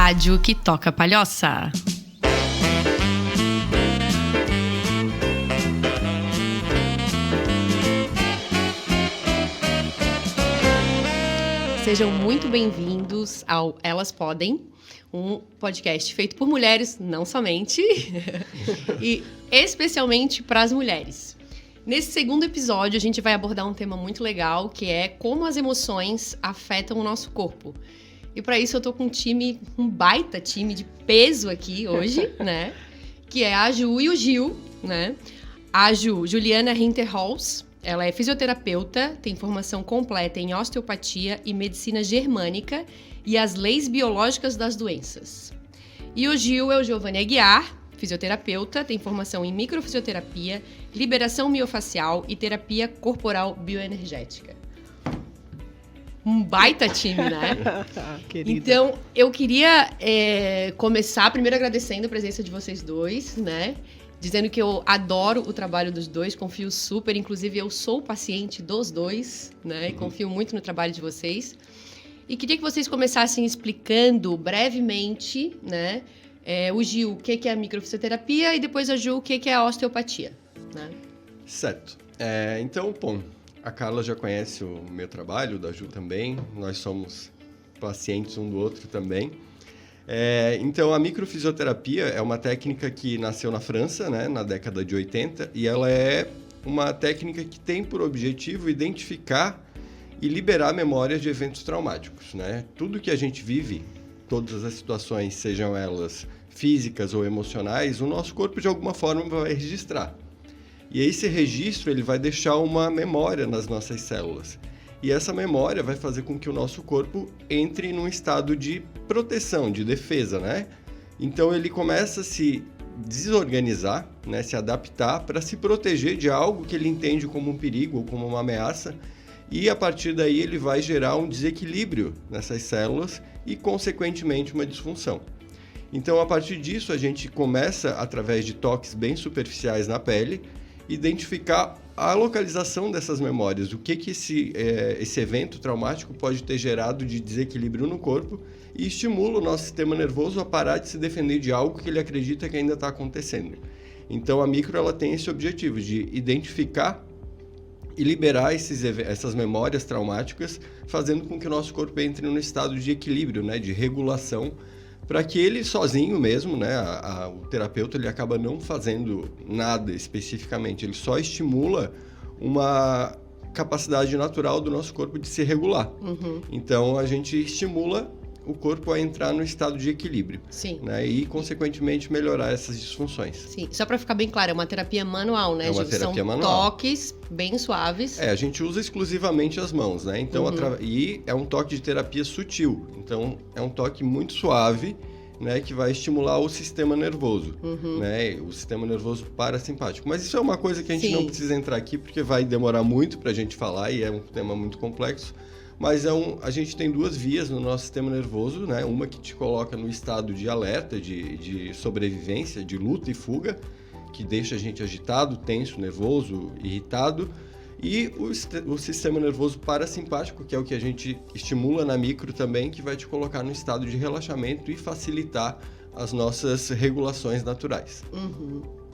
rádio que toca palhoça. Sejam muito bem-vindos ao Elas Podem, um podcast feito por mulheres, não somente, e especialmente para as mulheres. Nesse segundo episódio, a gente vai abordar um tema muito legal, que é como as emoções afetam o nosso corpo. E para isso eu tô com um baita time de peso aqui hoje, né? Que é a Ju e o Gil, né? A Juliana Hinterholz, ela é fisioterapeuta, tem formação completa em osteopatia e medicina germânica e as leis biológicas das doenças. E o Gil é o Giovanni Aguiar, fisioterapeuta, tem formação em microfisioterapia, liberação miofacial e terapia corporal bioenergética. Um baita time, né? Então, eu queria começar primeiro agradecendo a presença de vocês dois, né? Dizendo que eu adoro o trabalho dos dois, confio super, inclusive eu sou paciente dos dois, né? E confio muito no trabalho de vocês. E queria que vocês começassem explicando brevemente, né? O Gil, o que é a microfisioterapia, e depois a Ju, o que é a osteopatia, né? Certo. Então, bom, a Carla já conhece o meu trabalho, o da Ju também, nós somos pacientes um do outro também. Então, a microfisioterapia é uma técnica que nasceu na França, né, na década de 80, e ela é uma técnica que tem por objetivo identificar e liberar memórias de eventos traumáticos, né? Tudo que a gente vive, todas as situações, sejam elas físicas ou emocionais, o nosso corpo de alguma forma vai registrar. E esse registro ele vai deixar uma memória nas nossas células. E essa memória vai fazer com que o nosso corpo entre num estado de proteção, de defesa, né? Então ele começa a se desorganizar, né? Se adaptar para se proteger de algo que ele entende como um perigo ou como uma ameaça. E a partir daí ele vai gerar um desequilíbrio nessas células e, consequentemente, uma disfunção. Então, a partir disso, a gente começa, através de toques bem superficiais na pele, identificar a localização dessas memórias, o que esse evento traumático pode ter gerado de desequilíbrio no corpo e estimula o nosso sistema nervoso a parar de se defender de algo que ele acredita que ainda está acontecendo. Então, a micro ela tem esse objetivo de identificar e liberar essas memórias traumáticas, fazendo com que o nosso corpo entre num estado de equilíbrio, né, de regulação, para que ele sozinho mesmo, né, o terapeuta, ele acaba não fazendo nada especificamente, ele só estimula uma capacidade natural do nosso corpo de se regular. Então, a gente estimula o corpo a entrar no estado de equilíbrio. Sim. Né, e, consequentemente, melhorar essas disfunções. Sim, só para ficar bem claro, é uma terapia manual, né, Gil? É uma terapia manual. Toques bem suaves. A gente usa exclusivamente as mãos, né? Então, e é um toque de terapia sutil. Então, é um toque muito suave, né? Que vai estimular o sistema nervoso, né? O sistema nervoso parasimpático. Mas isso é uma coisa que a gente não precisa entrar aqui, porque vai demorar muito para a gente falar e é um tema muito complexo. Mas a gente tem duas vias no nosso sistema nervoso, né? Uma que te coloca no estado de alerta, de sobrevivência, de luta e fuga, que deixa a gente agitado, tenso, nervoso, irritado. E o sistema nervoso parasimpático, que é o que a gente estimula na micro também, que vai te colocar no estado de relaxamento e facilitar as nossas regulações naturais.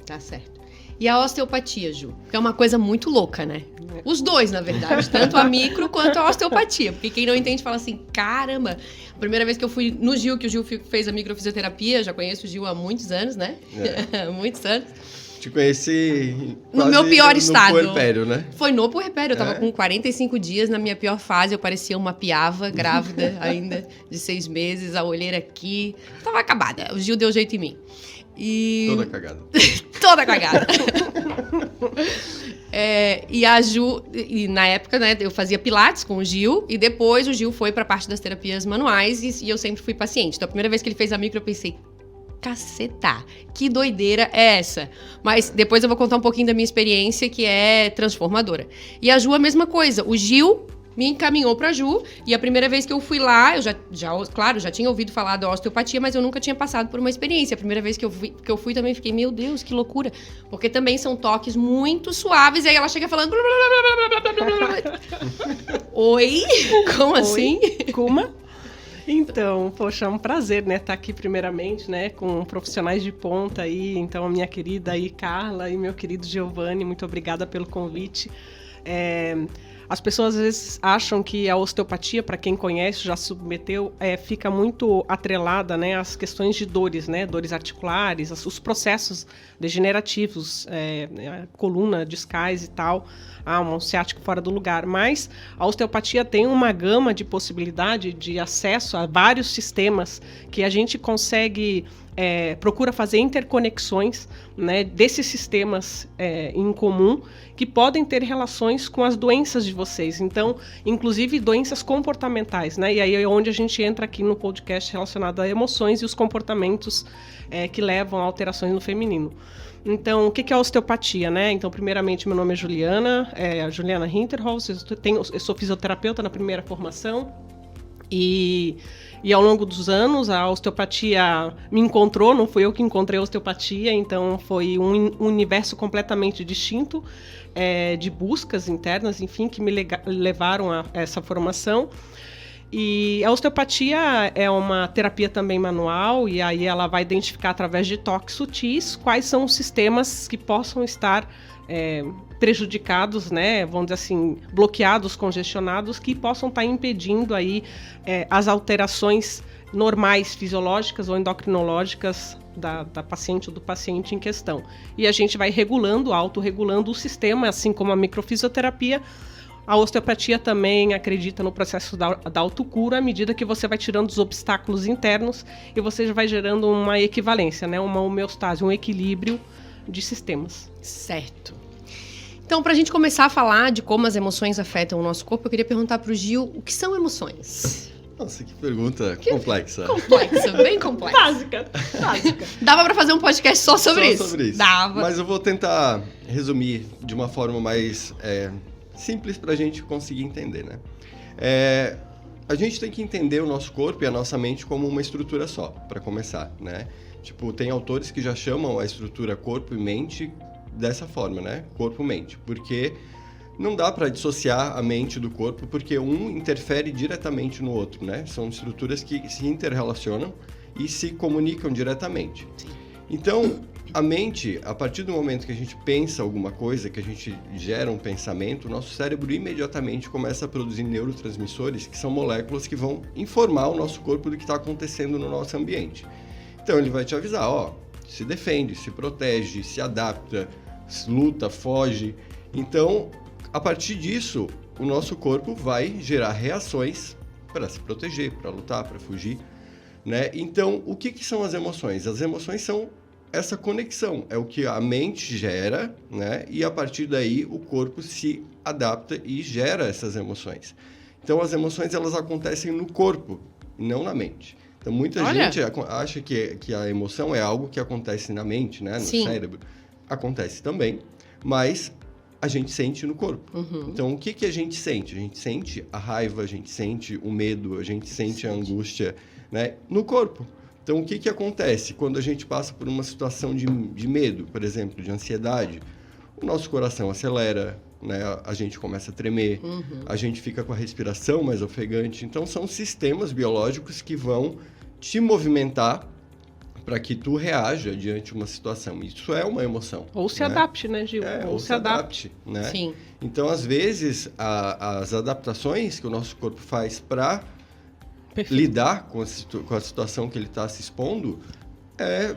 Tá certo. E a osteopatia, Ju? Que é uma coisa muito louca, né? Os dois, na verdade. Tanto a micro quanto a osteopatia. Porque quem não entende fala assim, caramba. A primeira vez que eu fui no Gil, que o Gil fez a microfisioterapia, já conheço o Gil há muitos anos, né? Muitos anos. Te conheci no meu pior estado. No puerpério, né? Foi no puerpério. Eu tava com 45 dias, na minha pior fase. Eu parecia uma piava, grávida ainda, de 6 meses. A olheira aqui. Tava acabada. O Gil deu jeito em mim. Toda cagada. Toda cagada. E a Ju, e na época, né, eu fazia pilates com o Gil, e depois o Gil foi pra parte das terapias manuais, e eu sempre fui paciente. Então, a primeira vez que ele fez a micro, eu pensei, caceta, que doideira é essa? Mas depois eu vou contar um pouquinho da minha experiência, que é transformadora. E a Ju, a mesma coisa. O Gil me encaminhou pra Ju, e a primeira vez que eu fui lá, eu já tinha ouvido falar da osteopatia, mas eu nunca tinha passado por uma experiência. A primeira vez que eu fui também fiquei, meu Deus, que loucura. Porque também são toques muito suaves, e aí ela chega falando... Oi? Como assim? Como? Então, poxa, é um prazer, né, estar aqui primeiramente, né, com profissionais de ponta aí, então a minha querida aí Carla e meu querido Giovanni, muito obrigada pelo convite. As pessoas às vezes acham que a osteopatia, para quem conhece, já submeteu, fica muito atrelada, né, às questões de dores, né, dores articulares, os processos degenerativos, coluna, discais e tal, um ciático fora do lugar. Mas a osteopatia tem uma gama de possibilidade de acesso a vários sistemas que a gente consegue... procura fazer interconexões, né, desses sistemas em comum que podem ter relações com as doenças de vocês. Então, inclusive doenças comportamentais, né? E aí é onde a gente entra aqui no podcast relacionado a emoções e os comportamentos que levam a alterações no feminino. Então, o que é a osteopatia, né? Então, primeiramente, meu nome é Juliana Hinterholz, eu sou fisioterapeuta na primeira formação. E ao longo dos anos, a osteopatia me encontrou, não fui eu que encontrei a osteopatia, então foi um universo completamente distinto de buscas internas, enfim, que me levaram a essa formação. E a osteopatia é uma terapia também manual, e aí ela vai identificar através de toques sutis quais são os sistemas que possam estar prejudicados, né, vamos dizer assim, bloqueados, congestionados, que possam estar impedindo aí as alterações normais, fisiológicas ou endocrinológicas da paciente ou do paciente em questão. E a gente vai regulando, autorregulando o sistema, assim como a microfisioterapia. A osteopatia também acredita no processo da autocura, à medida que você vai tirando os obstáculos internos e você já vai gerando uma equivalência, né, uma homeostase, um equilíbrio de sistemas. Certo. Então, para a gente começar a falar de como as emoções afetam o nosso corpo, eu queria perguntar para o Gil, o que são emoções? Nossa, que pergunta complexa. Complexa, bem complexa. Básica. Dava para fazer um podcast só sobre isso? Dava. Mas eu vou tentar resumir de uma forma mais simples para a gente conseguir entender, né? A gente tem que entender o nosso corpo e a nossa mente como uma estrutura só, para começar, né? Tipo, tem autores que já chamam a estrutura corpo e mente dessa forma, né? Corpo-mente. Porque não dá para dissociar a mente do corpo, porque um interfere diretamente no outro, né? São estruturas que se interrelacionam e se comunicam diretamente. Então, a mente, a partir do momento que a gente pensa alguma coisa, que a gente gera um pensamento, o nosso cérebro imediatamente começa a produzir neurotransmissores, que são moléculas que vão informar o nosso corpo do que está acontecendo no nosso ambiente. Então, ele vai te avisar, se defende, se protege, se adapta, luta, foge. Então, a partir disso, o nosso corpo vai gerar reações para se proteger, para lutar, para fugir, né? Então, o que são as emoções? As emoções são essa conexão, é o que a mente gera, né? E a partir daí o corpo se adapta e gera essas emoções. Então, as emoções elas acontecem no corpo, não na mente. Então, muita gente acha que a emoção é algo que acontece na mente, né? No cérebro. Acontece também, mas a gente sente no corpo. Uhum. Então, o que a gente sente? A gente sente a raiva, a gente sente o medo, a gente sente a angústia, né? No corpo. Então, o que acontece quando a gente passa por uma situação de medo, por exemplo, de ansiedade? O nosso coração acelera, né? A gente começa a tremer, a gente fica com a respiração mais ofegante. Então, são sistemas biológicos que vão te movimentar para que tu reaja diante de uma situação. Isso é uma emoção. Ou se adapte, né, Gil? Ou se adapte, né? Sim. Então, às vezes, as adaptações que o nosso corpo faz para lidar com a situação que ele está se expondo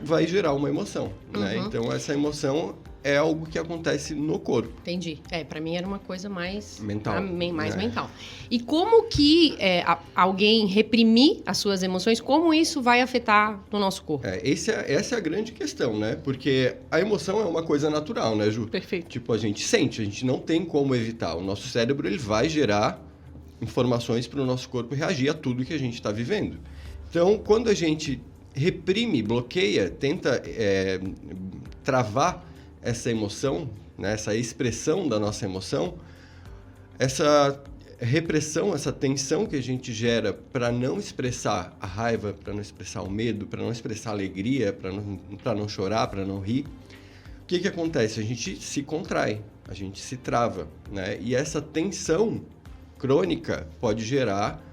vai gerar uma emoção, né? Então, essa emoção é algo que acontece no corpo. Entendi. Para mim era uma coisa mais... mental. Mais mental. E como que alguém reprimir as suas emoções, como isso vai afetar no nosso corpo? Essa é a grande questão, né? Porque a emoção é uma coisa natural, né, Ju? Perfeito. Tipo, a gente sente, a gente não tem como evitar. O nosso cérebro, ele vai gerar informações para o nosso corpo reagir a tudo que a gente está vivendo. Então, quando a gente reprime, bloqueia, tenta travar essa emoção, né, essa expressão da nossa emoção, essa repressão, essa tensão que a gente gera para não expressar a raiva, para não expressar o medo, para não expressar a alegria, para não chorar, para não rir, o que acontece? A gente se contrai, a gente se trava, né? E essa tensão crônica pode gerar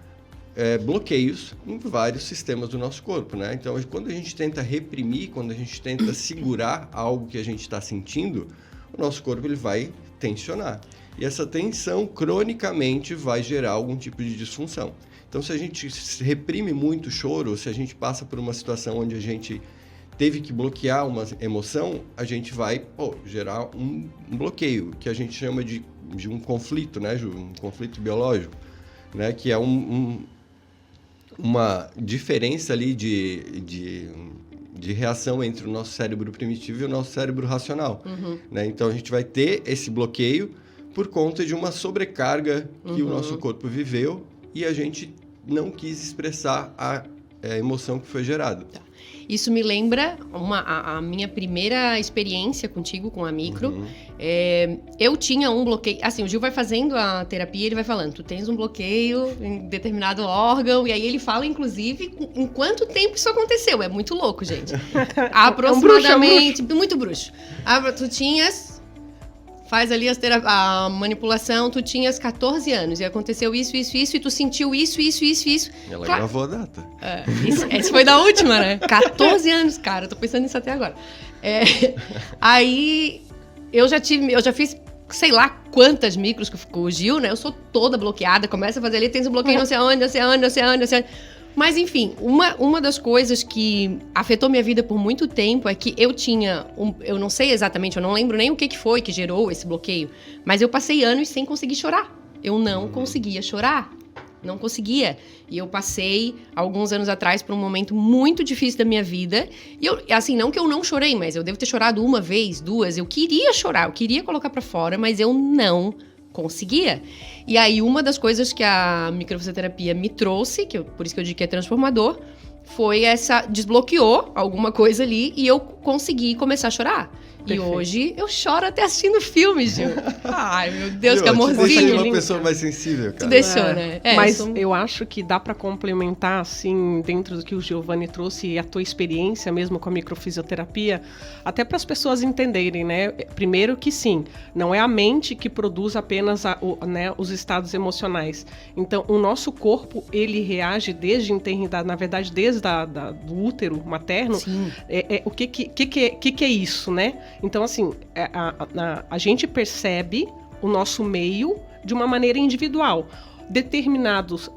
bloqueios em vários sistemas do nosso corpo, né? Então, quando a gente tenta reprimir, quando a gente tenta segurar algo que a gente está sentindo, o nosso corpo ele vai tensionar. E essa tensão, cronicamente, vai gerar algum tipo de disfunção. Então, se a gente reprime muito o choro, se a gente passa por uma situação onde a gente teve que bloquear uma emoção, a gente vai gerar um bloqueio, que a gente chama de um conflito, né, Ju? Um conflito biológico, né? Que é uma diferença ali de reação entre o nosso cérebro primitivo e o nosso cérebro racional. Né? Então, a gente vai ter esse bloqueio por conta de uma sobrecarga que o nosso corpo viveu e a gente não quis expressar a emoção que foi gerada. Isso me lembra a minha primeira experiência contigo, com a micro. Eu tinha um bloqueio... Assim, o Gil vai fazendo a terapia, ele vai falando, tu tens um bloqueio em determinado órgão, e aí ele fala, inclusive, em quanto tempo isso aconteceu. É muito louco, gente. Aproximadamente... Muito bruxo. Tu tinhas... Faz ali a manipulação, tu tinhas 14 anos, e aconteceu isso, e tu sentiu isso. Ela gravou a data. Esse foi da última, né? 14 anos, cara, eu tô pensando nisso até agora. Aí, eu já fiz, sei lá quantas micros com o Gil, né? Eu sou toda bloqueada, começa a fazer ali, tens um bloqueio não sei onde. Mas, enfim, uma das coisas que afetou minha vida por muito tempo é que eu tinha... eu não sei exatamente, eu não lembro nem o que foi que gerou esse bloqueio, mas eu passei anos sem conseguir chorar. Eu não conseguia chorar. Não conseguia. E eu passei, alguns anos atrás, por um momento muito difícil da minha vida. E eu, assim, não que eu não chorei, mas eu devo ter chorado uma vez, duas. Eu queria chorar, eu queria colocar pra fora, mas eu não conseguia. E aí, uma das coisas que a microfisioterapia me trouxe, por isso que eu digo que é transformador, foi desbloqueou alguma coisa ali e eu consegui começar a chorar. Perfeito. E hoje eu choro até assistindo filmes, Gil. Ai, meu Deus, que amorzinho. Você é uma pessoa mais sensível, cara. Tu deixou, né? Mas eu acho que dá para complementar, assim, dentro do que o Giovanni trouxe e a tua experiência mesmo com a microfisioterapia, até para as pessoas entenderem, né? Primeiro que sim, não é a mente que produz apenas os estados emocionais. Então, o nosso corpo, ele reage desde a eternidade, na verdade, desde do útero materno. O que é isso, né? Então, assim, a gente percebe o nosso meio de uma maneira individual. Determinados...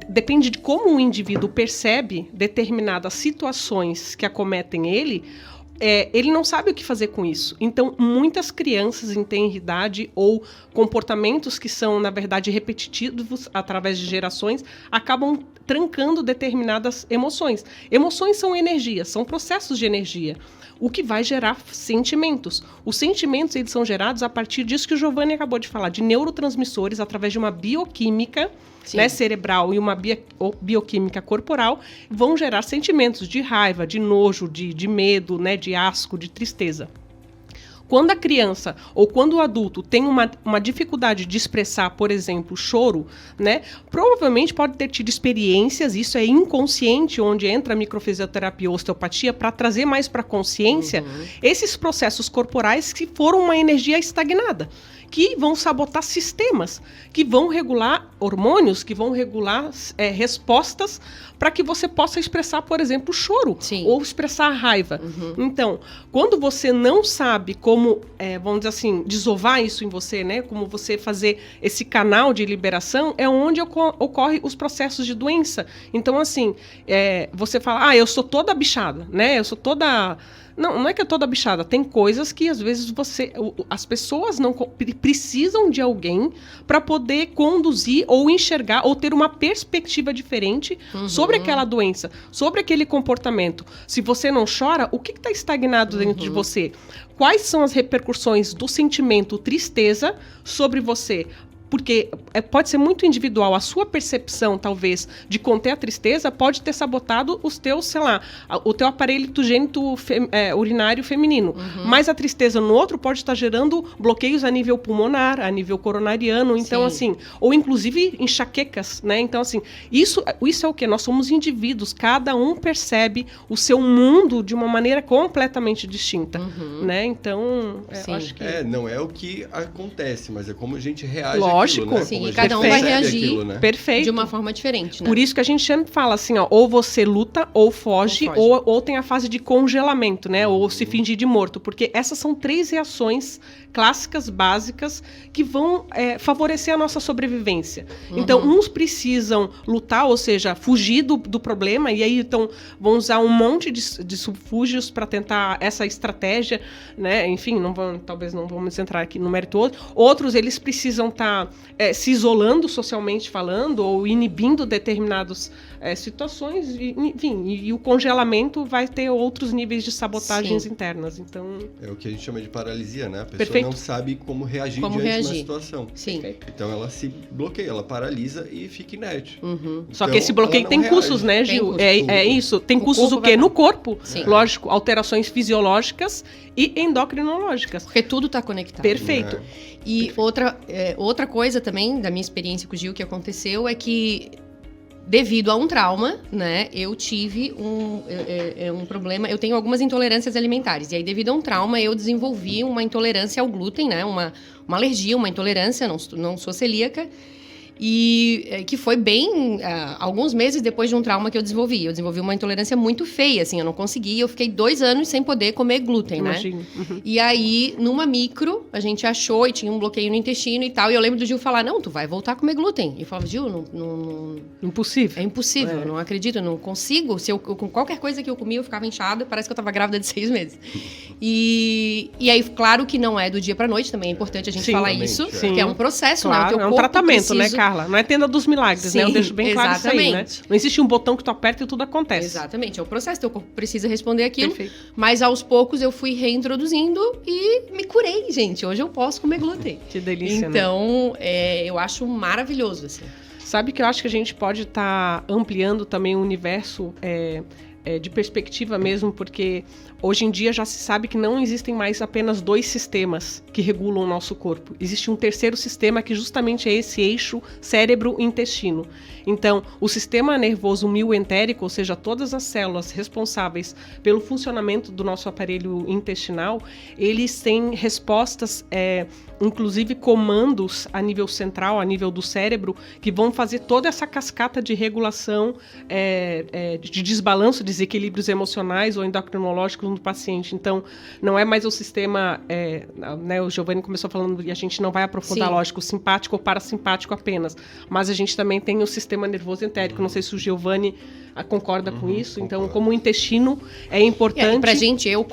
depende de como o indivíduo percebe determinadas situações que acometem ele não sabe o que fazer com isso. Então, muitas crianças em tenra idade ou comportamentos que são, na verdade, repetitivos através de gerações, acabam trancando determinadas emoções. Emoções são energias, são processos de energia, o que vai gerar sentimentos. Os sentimentos, eles são gerados a partir disso que o Giovanni acabou de falar, de neurotransmissores, através de uma bioquímica, né, cerebral e uma bioquímica corporal, vão gerar sentimentos de raiva, de nojo, de medo, né, de asco, de tristeza. Quando a criança ou quando o adulto tem uma dificuldade de expressar, por exemplo, choro, né, provavelmente pode ter tido experiências, isso é inconsciente, onde entra a microfisioterapia ou osteopatia para trazer mais para a consciência esses processos corporais que foram uma energia estagnada, que vão sabotar sistemas, que vão regular hormônios, que vão regular respostas para que você possa expressar, por exemplo, choro ou expressar raiva. Então, quando você não sabe como, vamos dizer assim, desovar isso em você, né? Como você fazer esse canal de liberação, é onde ocorre os processos de doença. Então, assim, você fala, eu sou toda bichada, né? Eu sou toda... Não é que é toda bichada. Tem coisas que, às vezes, as pessoas não precisam de alguém para poder conduzir ou enxergar ou ter uma perspectiva diferente sobre aquela doença, sobre aquele comportamento. Se você não chora, o que está estagnado dentro de você? Quais são as repercussões do sentimento tristeza sobre você? Porque pode ser muito individual. A sua percepção, talvez, de conter a tristeza pode ter sabotado os teus, sei lá, o teu aparelho gênito urinário feminino. Mas a tristeza no outro pode estar gerando bloqueios a nível pulmonar, a nível coronariano. Então, assim, ou inclusive enxaquecas, né? Então, assim, isso é o quê? Nós somos indivíduos. Cada um percebe o seu mundo de uma maneira completamente distinta, né? Então, eu acho que... não é o que acontece, mas é como a gente reage Lógico. aquilo, né? Sim, Como a e cada gente um vai percebe reagir aquilo, né? Perfeito. de uma forma diferente, né? Por isso que a gente sempre fala assim, ó, ou você luta, ou foge, Ou foge. ou tem a fase de congelamento, né? Ou se fingir de morto. Porque essas são 3 reações clássicas, básicas, que vão favorecer a nossa sobrevivência. Então, uns precisam lutar, ou seja, fugir do problema, e aí então vão usar um monte de subfúgios para tentar essa estratégia, né? Enfim, talvez não vamos entrar aqui no mérito outro. Outros, eles precisam estar se isolando socialmente falando, ou inibindo determinadas situações, enfim, e o congelamento vai ter outros níveis de sabotagens internas. Então, é o que a gente chama de paralisia, né? A pessoa Perfeito. não sabe como reagir diante de uma situação. Sim. Então ela se bloqueia, ela paralisa e fica inerte. Só Então, que esse bloqueio ela tem não custos, reage. né, Tem Gil? custo. É isso. Tem O custos corpo o quê? vai- No corpo. Sim. Lógico, alterações fisiológicas e endocrinológicas. Porque tudo está conectado. Perfeito. É. E outra coisa também, da minha experiência com o Gil, que aconteceu, é que devido a um trauma, né, eu tive um problema, eu tenho algumas intolerâncias alimentares, e aí devido a um trauma eu desenvolvi uma intolerância ao glúten, né, uma alergia, uma intolerância, não sou celíaca, e que foi bem alguns meses depois de um trauma que eu desenvolvi. Eu desenvolvi uma intolerância muito feia, assim, eu não conseguia, eu fiquei 2 anos sem poder comer glúten, Imagino. né? E aí, numa micro, a gente achou e tinha um bloqueio no intestino e tal, e eu lembro do Gil falar, não, tu vai voltar a comer glúten. E eu falava, Gil, não Impossível. é impossível, não acredito, não consigo. Se eu com qualquer coisa que eu comia, eu ficava inchada, parece que eu tava grávida de 6 meses. E aí, claro que não é do dia pra noite, também é importante a gente Sim. falar Exatamente, isso, é. porque é um processo, né? O Claro, teu é um corpo tratamento, né, precisa- Carla? Não é tenda dos milagres, né? Eu Sim, deixo bem claro isso aí, né? exatamente. Não existe um botão que tu aperta e tudo acontece. Exatamente, é o processo, teu corpo precisa responder aquilo. Perfeito. Mas aos poucos eu fui reintroduzindo e me curei, gente. Hoje eu posso comer glúten. Que delícia, né? Então, eu acho maravilhoso, assim. Sabe que eu acho que a gente pode estar ampliando também o universo de perspectiva mesmo, porque hoje em dia já se sabe que não existem mais apenas 2 sistemas que regulam o nosso corpo. Existe um terceiro sistema que justamente é esse eixo cérebro-intestino. Então, o sistema nervoso mioentérico, ou seja, todas as células responsáveis pelo funcionamento do nosso aparelho intestinal, eles têm respostas, inclusive comandos a nível central, a nível do cérebro, que vão fazer toda essa cascata de regulação, de desbalanço, desequilíbrios emocionais ou endocrinológicos no paciente. Então, não é mais o sistema, né, o Giovanni começou falando, e a gente não vai aprofundar, Sim. lógico, simpático ou parasimpático apenas, mas a gente também tem o sistema nervoso entérico. Não sei se o Giovanni concorda com isso. Então, concordo. como o intestino é importante... E pra gente, eu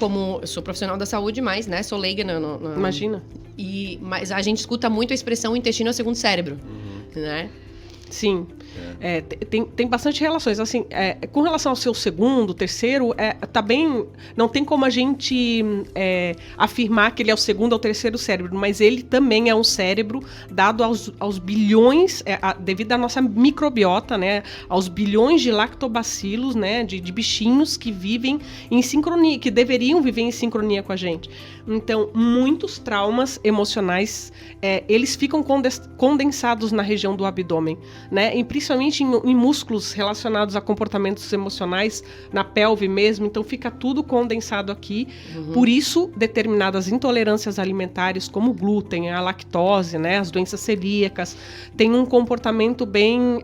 sou profissional da saúde, mas, né, sou leiga Imagina. Mas a gente escuta muito a expressão o intestino é o segundo cérebro, né? Sim. Tem bastante relações. Assim, com relação ao seu segundo, terceiro, tá bem. Não tem como a gente afirmar que ele é o segundo ou terceiro cérebro, mas ele também é um cérebro dado aos bilhões, devido à nossa microbiota, né? Aos bilhões de lactobacilos, né? De bichinhos que vivem em sincronia, que deveriam viver em sincronia com a gente. Então, muitos traumas emocionais, eles ficam condensados na região do abdômen, né? E principalmente em músculos relacionados a comportamentos emocionais, na pelve mesmo. Então, fica tudo condensado aqui. Por isso, determinadas intolerâncias alimentares, como o glúten, a lactose, né? As doenças celíacas, têm um comportamento bem,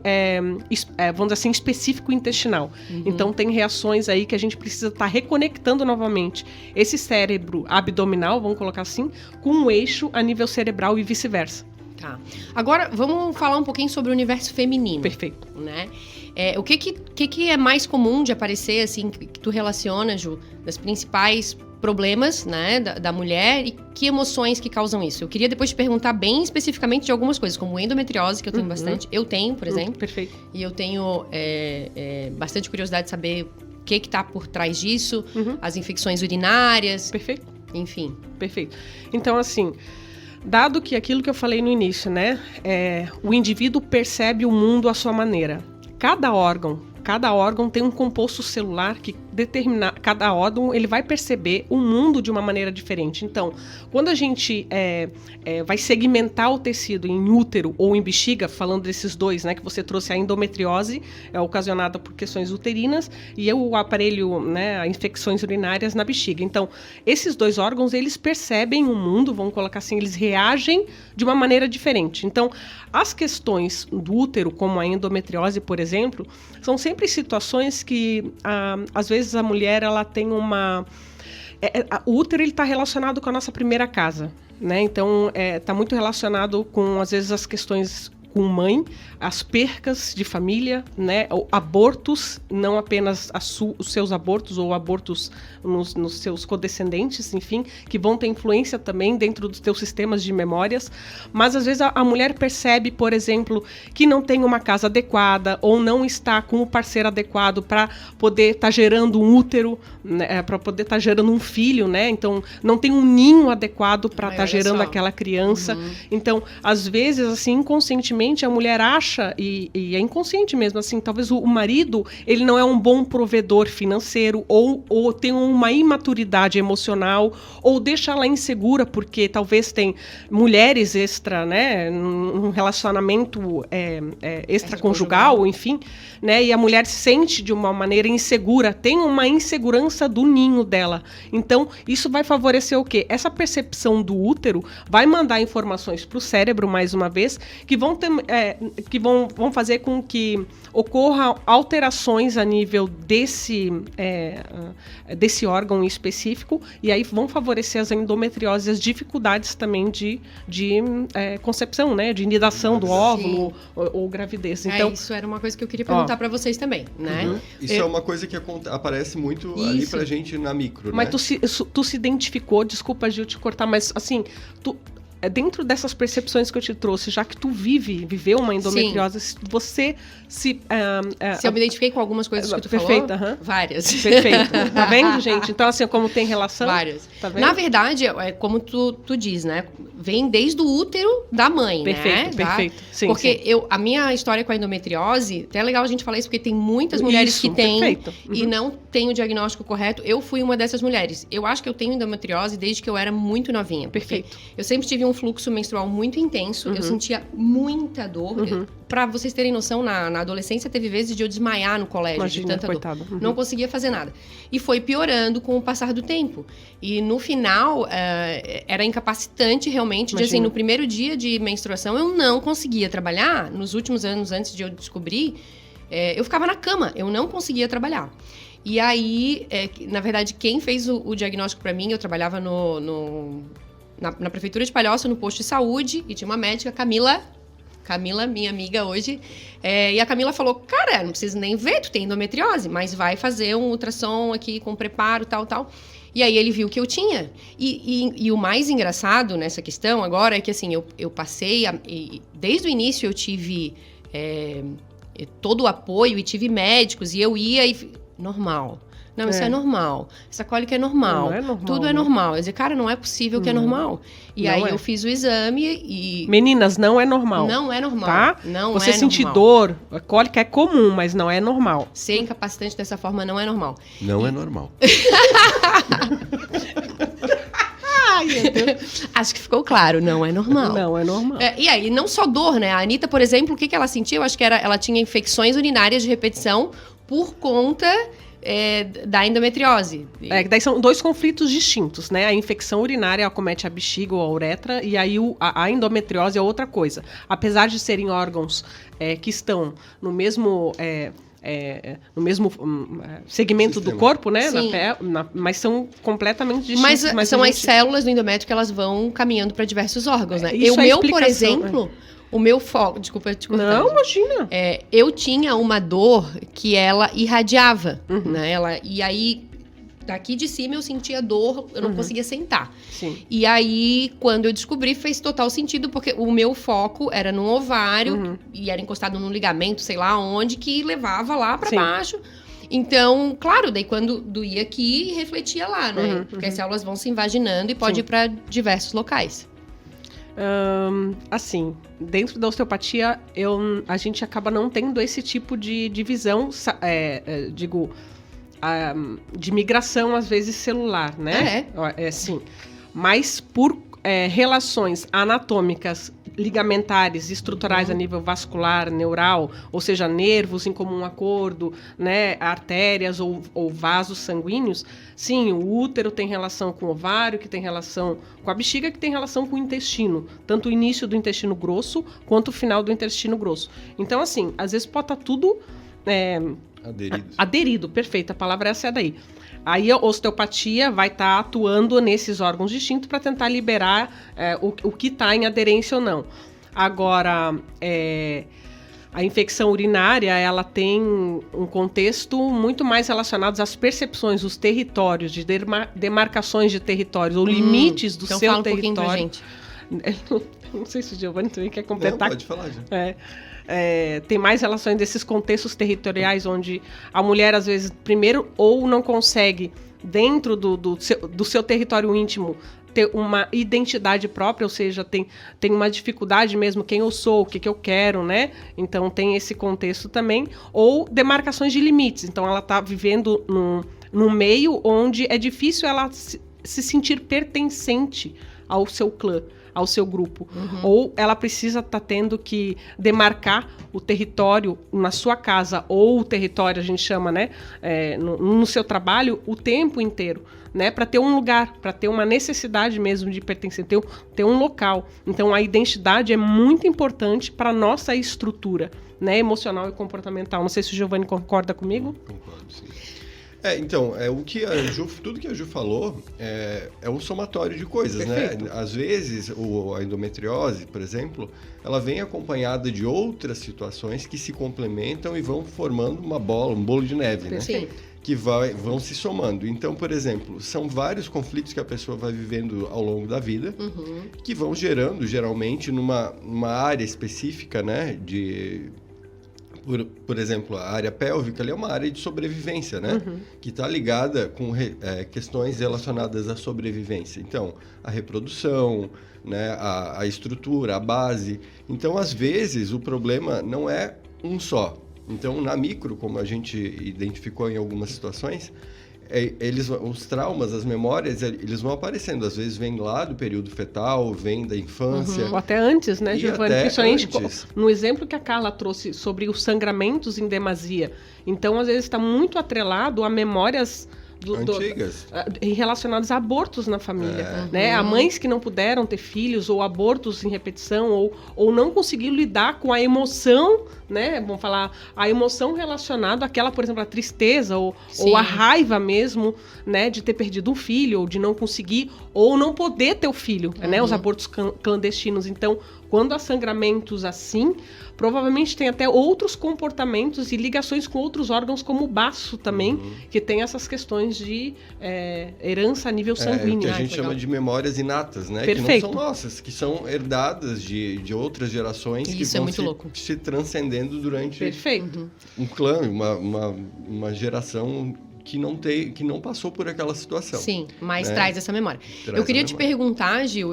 vamos dizer assim, específico intestinal. Então, tem reações aí que a gente precisa estar reconectando novamente esse cérebro abdominal, vamos colocar assim, com um eixo a nível cerebral e vice-versa. Tá. Agora, vamos falar um pouquinho sobre o universo feminino. Perfeito. Né? O que é mais comum de aparecer, assim, que tu relaciona, Ju, das principais problemas, né, da mulher e que emoções que causam isso? Eu queria depois te perguntar bem especificamente de algumas coisas, como endometriose, que eu tenho bastante. Eu tenho, por exemplo. Perfeito. E eu tenho bastante curiosidade de saber o que está por trás disso, as infecções urinárias, Perfeito. enfim. Perfeito. Então, assim, dado que aquilo que eu falei no início, né, o indivíduo percebe o mundo à sua maneira. Cada órgão tem um composto celular que cada órgão, ele vai perceber o mundo de uma maneira diferente. Então, quando a gente vai segmentar o tecido em útero ou em bexiga, falando desses dois, né, que você trouxe, a endometriose é ocasionada por questões uterinas e o aparelho, né, infecções urinárias na bexiga. Então, esses dois órgãos, eles percebem o mundo, vamos colocar assim, eles reagem de uma maneira diferente. Então, as questões do útero, como a endometriose, por exemplo, são sempre situações que, às vezes, a mulher ela tem uma... o útero está relacionado com a nossa primeira casa, né? Então, está muito relacionado com, às vezes, as questões com mãe, as percas de família, né? Abortos, não apenas os seus abortos ou abortos nos seus codescendentes, enfim, que vão ter influência também dentro dos teus sistemas de memórias. Mas, às vezes, a mulher percebe, por exemplo, que não tem uma casa adequada ou não está com o parceiro adequado para poder estar gerando um útero, né? Para poder estar gerando um filho, né? Então, não tem um ninho adequado para estar gerando aquela criança. Uhum. Então, às vezes, assim, inconscientemente, a mulher acha, e é inconsciente mesmo, assim, talvez o marido, ele não é um bom provedor financeiro, ou tem uma imaturidade emocional, ou deixa ela insegura, porque talvez tem mulheres né, num relacionamento extraconjugal, enfim, né, e a mulher se sente de uma maneira insegura, tem uma insegurança do ninho dela. Então, isso vai favorecer o quê? Essa percepção do útero vai mandar informações para o cérebro, mais uma vez, que vão vão fazer com que ocorram alterações a nível desse órgão específico, e aí vão favorecer as endometrioses, as dificuldades também de concepção, né, de nidação do óvulo ou gravidez. Então, isso era uma coisa que eu queria perguntar para vocês também, né? Uhum. Isso é uma coisa que aparece muito ali pra gente na micro, mas né? Tu se identificou, desculpa, Gil, te cortar, mas assim, dentro dessas percepções que eu te trouxe, já que tu viveu uma endometriose, sim, você se eu me identifiquei com algumas coisas que tu perfeito, falou? Uhum. Várias. Perfeito. Tá vendo, gente? Então, assim, como tem relação? Várias. Tá vendo? Na verdade, é como tu diz, né? Vem desde o útero da mãe, perfeito, né? Perfeito, tá? sim. Porque sim. A minha história com a endometriose, até é legal a gente falar isso, porque tem muitas mulheres que têm e não têm o diagnóstico correto. Eu fui uma dessas mulheres. Eu acho que eu tenho endometriose desde que eu era muito novinha. Perfeito. Eu sempre tive um fluxo menstrual muito intenso, eu sentia muita dor. Pra vocês terem noção, na adolescência teve vezes de eu desmaiar no colégio. Imagina, de tanta coitada. dor. Não conseguia fazer nada. E foi piorando com o passar do tempo. E no final, era incapacitante realmente. De, assim, no primeiro dia de menstruação, eu não conseguia trabalhar. Nos últimos anos, antes de eu descobrir, eu ficava na cama. Eu não conseguia trabalhar. E aí, na verdade, quem fez o diagnóstico pra mim, eu trabalhava na prefeitura de Palhoça, no posto de saúde, e tinha uma médica, Camila, minha amiga hoje, e a Camila falou, cara, não precisa nem ver, tu tem endometriose, mas vai fazer um ultrassom aqui com preparo, tal. E aí ele viu que eu tinha. E o mais engraçado nessa questão agora é que, assim, eu passei, desde o início eu tive todo o apoio e tive médicos, e eu ia e... Normal. Não, isso é normal. Essa cólica é normal. Não é normal. Tudo é normal. Eu dizia, cara, não é possível que é normal. E não aí eu fiz o exame e... Meninas, não é normal. Não é normal. Tá? Não Você é sentir normal. dor, a cólica é comum, mas não é normal. Ser incapacitante dessa forma não é normal. Não é normal. Ai, meu Deus. Acho que ficou claro, não é normal. Não é normal. E aí, não só dor, né? A Anitta, por exemplo, o que ela sentia? Eu acho que ela tinha infecções urinárias de repetição por conta... da endometriose. Daí são dois conflitos distintos, né? A infecção urinária acomete a bexiga ou a uretra, e aí a endometriose é outra coisa. Apesar de serem órgãos que estão no mesmo segmento do corpo, né? Mas são completamente distintos. Mas são as células do endométrio que elas vão caminhando para diversos órgãos, né? Por exemplo... O meu foco... Desculpa te cortar. Não, imagina. Eu tinha uma dor que ela irradiava, né? E aí, daqui de cima eu sentia dor, eu não conseguia sentar. Sim. E aí, quando eu descobri, fez total sentido, porque o meu foco era no ovário, e era encostado num ligamento, sei lá onde, que levava lá pra baixo. Então, claro, daí quando doía aqui, refletia lá, né? Porque as células vão se invaginando e pode ir pra diversos locais. Assim, dentro da osteopatia, a gente acaba não tendo esse tipo de divisão, de migração, às vezes, celular, né? Sim. Mas por relações anatômicas, ligamentares, estruturais a nível vascular, neural, ou seja, nervos em comum acordo, né, artérias ou vasos sanguíneos, sim, o útero tem relação com o ovário, que tem relação com a bexiga, que tem relação com o intestino, tanto o início do intestino grosso quanto o final do intestino grosso. Então, assim, às vezes pode estar tudo aderido, perfeito, a palavra essa é daí. Aí a osteopatia vai estar atuando nesses órgãos distintos para tentar liberar o que está em aderência ou não. Agora, a infecção urinária, ela tem um contexto muito mais relacionado às percepções, os territórios, de demarcações de territórios, ou limites do seu fala território. Um pouquinho pra gente. Não sei se o Giovanni também quer completar. Não, pode falar, já. Tem mais relações desses contextos territoriais onde a mulher, às vezes, primeiro, ou não consegue, dentro do seu território íntimo, ter uma identidade própria, ou seja, tem uma dificuldade mesmo, quem eu sou, o que eu quero, né? Então, tem esse contexto também. Ou demarcações de limites. Então, ela está vivendo num meio onde é difícil ela se sentir pertencente ao seu clã, ao seu grupo. Ou ela precisa estar tendo que demarcar o território na sua casa, ou o território, a gente chama, né, no seu trabalho, o tempo inteiro, né, para ter um lugar, para ter uma necessidade mesmo de pertencer, ter um local. Então, a identidade é muito importante para a nossa estrutura, né, emocional e comportamental. Não sei se o Giovanni concorda comigo. Concordo, sim. Então, tudo que a Ju falou é um somatório de coisas, perfeito, né? Às vezes, a endometriose, por exemplo, ela vem acompanhada de outras situações que se complementam e vão formando uma bola, um bolo de neve, né? Sim. Que vão se somando. Então, por exemplo, são vários conflitos que a pessoa vai vivendo ao longo da vida, que vão gerando, geralmente, numa área específica, né, por exemplo, a área pélvica ali é uma área de sobrevivência, né? Que está ligada com questões relacionadas à sobrevivência. Então, a reprodução, né? A estrutura, a base. Então, às vezes, o problema não é um só. Então, na micro, como a gente identificou em algumas situações, os traumas, as memórias, eles vão aparecendo. Às vezes vem lá do período fetal, vem da infância. Ou até antes, né, Giovanni? Principalmente antes. No exemplo que a Carla trouxe sobre os sangramentos em demasia. Então, às vezes, está muito atrelado a memórias antigas. Relacionados a abortos na família, né? A mães que não puderam ter filhos, ou abortos em repetição, ou não conseguiram lidar com a emoção, né? Vamos falar, a emoção relacionada àquela, por exemplo, a tristeza, ou a raiva mesmo, né? De ter perdido um filho, ou de não conseguir, ou não poder ter o filho, né? Os abortos clandestinos. Então, quando há sangramentos assim, provavelmente tem até outros comportamentos e ligações com outros órgãos, como o baço também, que tem essas questões de herança a nível sanguíneo. Que a gente chama de memórias inatas, né? Perfeito. Que não são nossas, que são herdadas de outras gerações. Isso que vão muito louco. Se transcendendo durante Perfeito. Um clã, uma geração que não passou por aquela situação. Sim, mas traz essa memória. Eu queria te perguntar, Gil,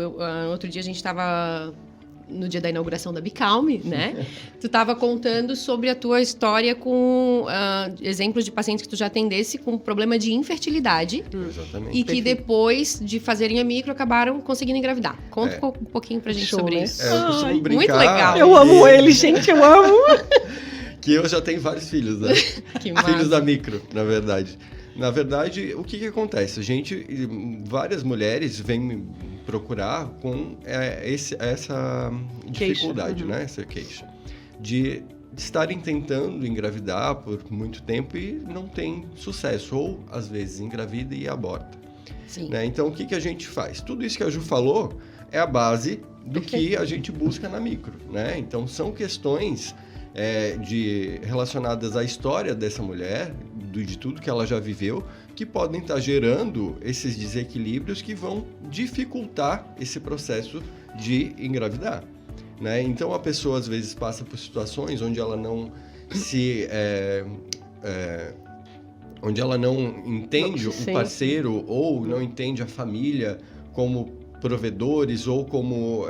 outro dia a gente estava no dia da inauguração da Bicalme, né? Tu estava contando sobre a tua história com exemplos de pacientes que tu já atendesse com problema de infertilidade. Exatamente. E que depois de fazerem a micro acabaram conseguindo engravidar. Conta um pouquinho pra gente sobre isso. Eu costumo brincar. Muito legal. Eu amo ele, gente, eu amo. Que eu já tenho vários filhos, né? Que massa. Filhos da micro, na verdade. Na verdade, o que acontece? Várias mulheres vêm me procurar com essa dificuldade, né? Essa queixa. De estarem tentando engravidar por muito tempo e não tem sucesso. Ou, às vezes, engravida e aborta. Sim. Né? Então, o que a gente faz? Tudo isso que a Ju falou é a base do que a gente busca na micro, né? Então, são questões relacionadas à história dessa mulher, de tudo que ela já viveu, que podem estar gerando esses desequilíbrios que vão dificultar esse processo de engravidar, né? Então, a pessoa, às vezes, passa por situações onde ela não onde ela não entende o parceiro ou não entende a família como provedores ou como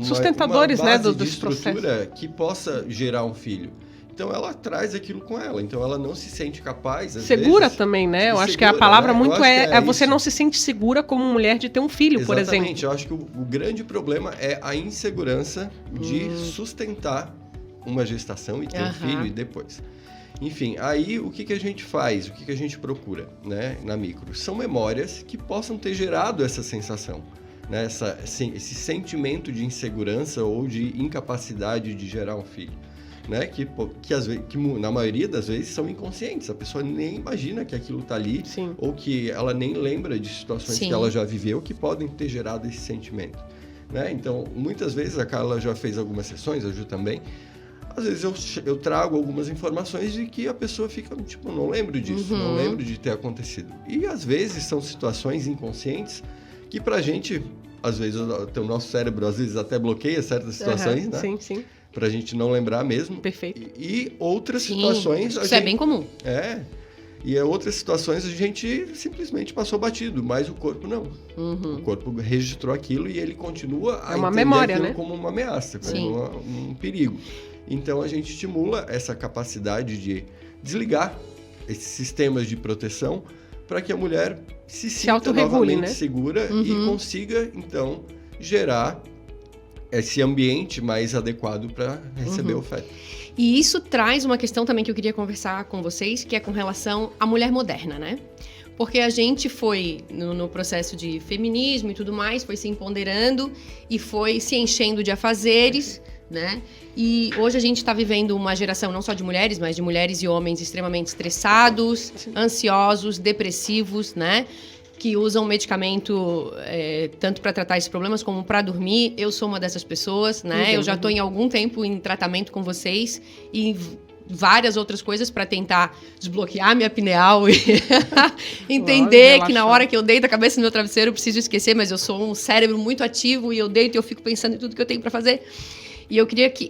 sustentadores, uma base né, de desse estrutura processo que possa gerar um filho. Então ela traz aquilo com ela. Então ela não se sente capaz, às segura vezes, também, né? Eu acho segura, que a palavra né? muito é você isso. não se sente segura como mulher de ter um filho, por exemplo. Exatamente. Eu acho que o grande problema é a insegurança de sustentar uma gestação e ter um filho e depois. Enfim, aí o que a gente faz? O que a gente procura, né, na micro? São memórias que possam ter gerado essa sensação, né? Esse sentimento de insegurança ou de incapacidade de gerar um filho. Né? Que na maioria das vezes são inconscientes, a pessoa nem imagina que aquilo está ali. Sim. Ou que ela nem lembra de situações Sim. que ela já viveu que podem ter gerado esse sentimento. Né? Então, muitas vezes, a Carla já fez algumas sessões, a Ju também, às vezes eu trago algumas informações de que a pessoa fica, tipo, não lembro disso, não lembro de ter acontecido. E às vezes são situações inconscientes que pra gente, às vezes o nosso cérebro às vezes até bloqueia certas situações, né? Sim, sim. Pra gente não lembrar mesmo. Perfeito. E outras situações... Isso é bem comum. E outras situações a gente simplesmente passou batido, mas o corpo não. O corpo registrou aquilo e ele continua a uma entender memória, aquilo né? como uma ameaça, como um perigo. Então a gente estimula essa capacidade de desligar esses sistemas de proteção para que a mulher se sinta novamente, né, segura e consiga, então, gerar esse ambiente mais adequado para receber o feto. E isso traz uma questão também que eu queria conversar com vocês, que é com relação à mulher moderna, né? Porque a gente foi, no processo de feminismo e tudo mais, foi se empoderando e foi se enchendo de afazeres, né? E hoje a gente está vivendo uma geração não só de mulheres, mas de mulheres e homens extremamente estressados, ansiosos, depressivos, né? Que usam medicamento tanto para tratar esses problemas como para dormir. Eu sou uma dessas pessoas, né? Eu já estou em algum tempo em tratamento com vocês e várias outras coisas para tentar desbloquear minha pineal e entender que na hora que eu deito a cabeça no meu travesseiro eu preciso esquecer, mas eu sou um cérebro muito ativo e eu deito e eu fico pensando em tudo que eu tenho para fazer. E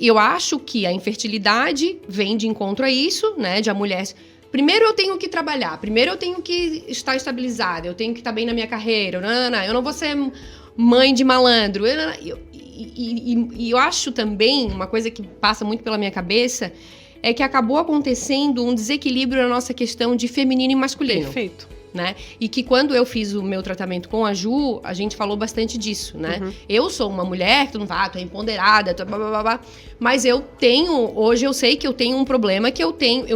eu acho que a infertilidade vem de encontro a isso, né? De a mulher... Primeiro eu tenho que trabalhar, primeiro eu tenho que estar estabilizada, eu tenho que estar bem na minha carreira, eu não vou ser mãe de malandro. E eu acho também, uma coisa que passa muito pela minha cabeça, é que acabou acontecendo um desequilíbrio na nossa questão de feminino e masculino. Perfeito. Né? E que quando eu fiz o meu tratamento com a Ju, a gente falou bastante disso, né? Eu sou uma mulher que tu não fala, tu é empoderada, tu é blá, blá, blá, blá, mas hoje eu sei que eu tenho um problema que eu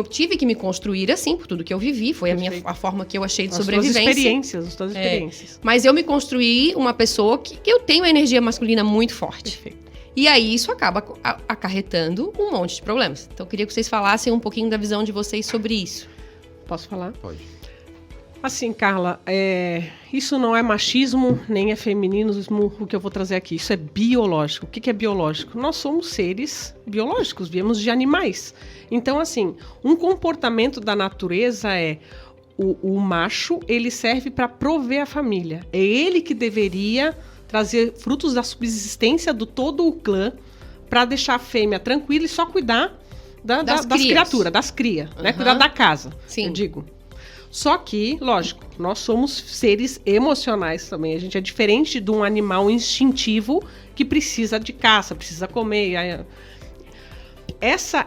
tive que me construir assim, por tudo que eu vivi, foi a forma que eu achei de sobrevivência. As tuas experiências. Mas eu me construí uma pessoa que eu tenho a energia masculina muito forte. Perfeito. E aí isso acaba acarretando um monte de problemas. Então eu queria que vocês falassem um pouquinho da visão de vocês sobre isso. Posso falar? Pode. Assim, Carla, isso não é machismo, nem é feminismo o que eu vou trazer aqui. Isso é biológico. O que é biológico? Nós somos seres biológicos, viemos de animais. Então, assim, um comportamento da natureza o macho, ele serve para prover a família. É ele que deveria trazer frutos da subsistência do todo o clã para deixar a fêmea tranquila e só cuidar das criaturas, das crias, né? Cuidar da casa, Sim. eu digo. Só que, lógico, nós somos seres emocionais também. A gente é diferente de um animal instintivo que precisa de caça, precisa comer. Essa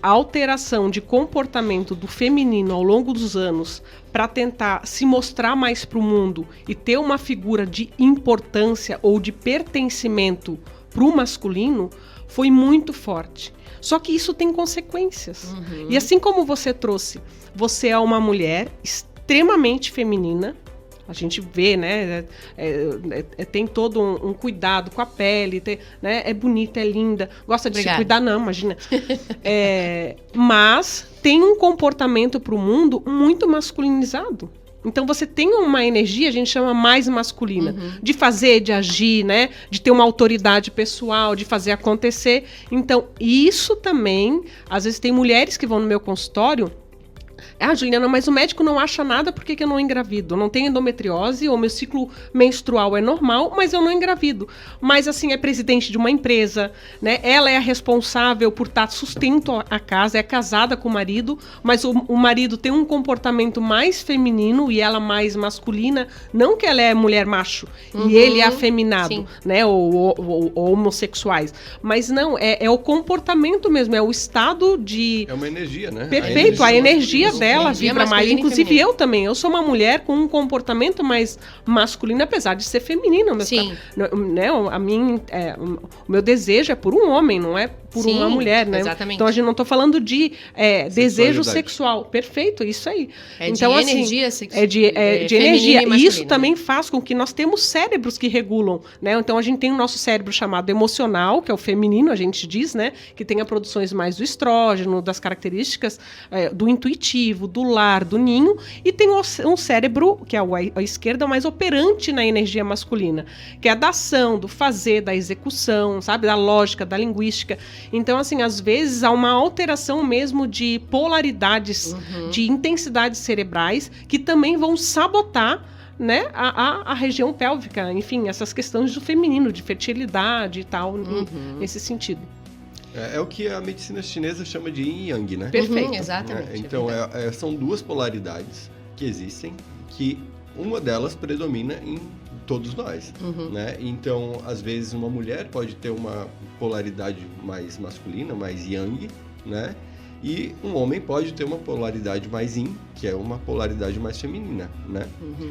alteração de comportamento do feminino ao longo dos anos para tentar se mostrar mais para o mundo e ter uma figura de importância ou de pertencimento para o masculino foi muito forte. Só que isso tem consequências. E assim como você trouxe, você é uma mulher extremamente feminina. A gente vê, né? Tem todo um cuidado com a pele, né? É bonita, é linda. Gosta de se cuidar, não, imagina. Mas tem um comportamento para o mundo muito masculinizado. Então você tem uma energia, a gente chama mais masculina, de fazer, de agir, né? De ter uma autoridade pessoal, de fazer acontecer. Então isso também, às vezes tem mulheres que vão no meu consultório Juliana, mas o médico não acha nada porque que eu não engravido. Eu não tenho endometriose, ou meu ciclo menstrual é normal, mas eu não engravido. Mas, assim, é presidente de uma empresa, né? Ela é a responsável por dar sustento à casa, é casada com o marido, mas o marido tem um comportamento mais feminino e ela mais masculina. Não que ela é mulher macho e ele é afeminado, né? Ou homossexuais. Mas não, é o comportamento mesmo, é o estado de... É uma energia, né? Perfeito, a energia dela vibra mais. Inclusive eu também, eu sou uma mulher com um comportamento mais masculino, apesar de ser feminino. Né? O meu desejo é por um homem, não é por uma mulher, né? Exatamente. Então a gente não está falando de desejo sexual. Perfeito, isso aí. Então, de energia sexual. É de energia. E isso também faz com que nós temos cérebros que regulam, né? Então a gente tem o nosso cérebro chamado emocional, que é o feminino, a gente diz, né? Que tem as produções mais do estrógeno, das características do intuitivo, do lar, do ninho, e tem um cérebro, que é a esquerda, mais operante na energia masculina, que é a da ação, do fazer, da execução, sabe? Da lógica, da linguística. Então, assim, às vezes há uma alteração mesmo de polaridades, de intensidades cerebrais, que também vão sabotar, né, a região pélvica, enfim, essas questões do feminino, de fertilidade e tal, nesse sentido. É o que a medicina chinesa chama de yin e yang, né? Perfeito. Exatamente. Então, são duas polaridades que existem, que uma delas predomina em todos nós, né? Então, às vezes, uma mulher pode ter uma polaridade mais masculina, mais yang, né? E um homem pode ter uma polaridade mais yin, que é uma polaridade mais feminina, né?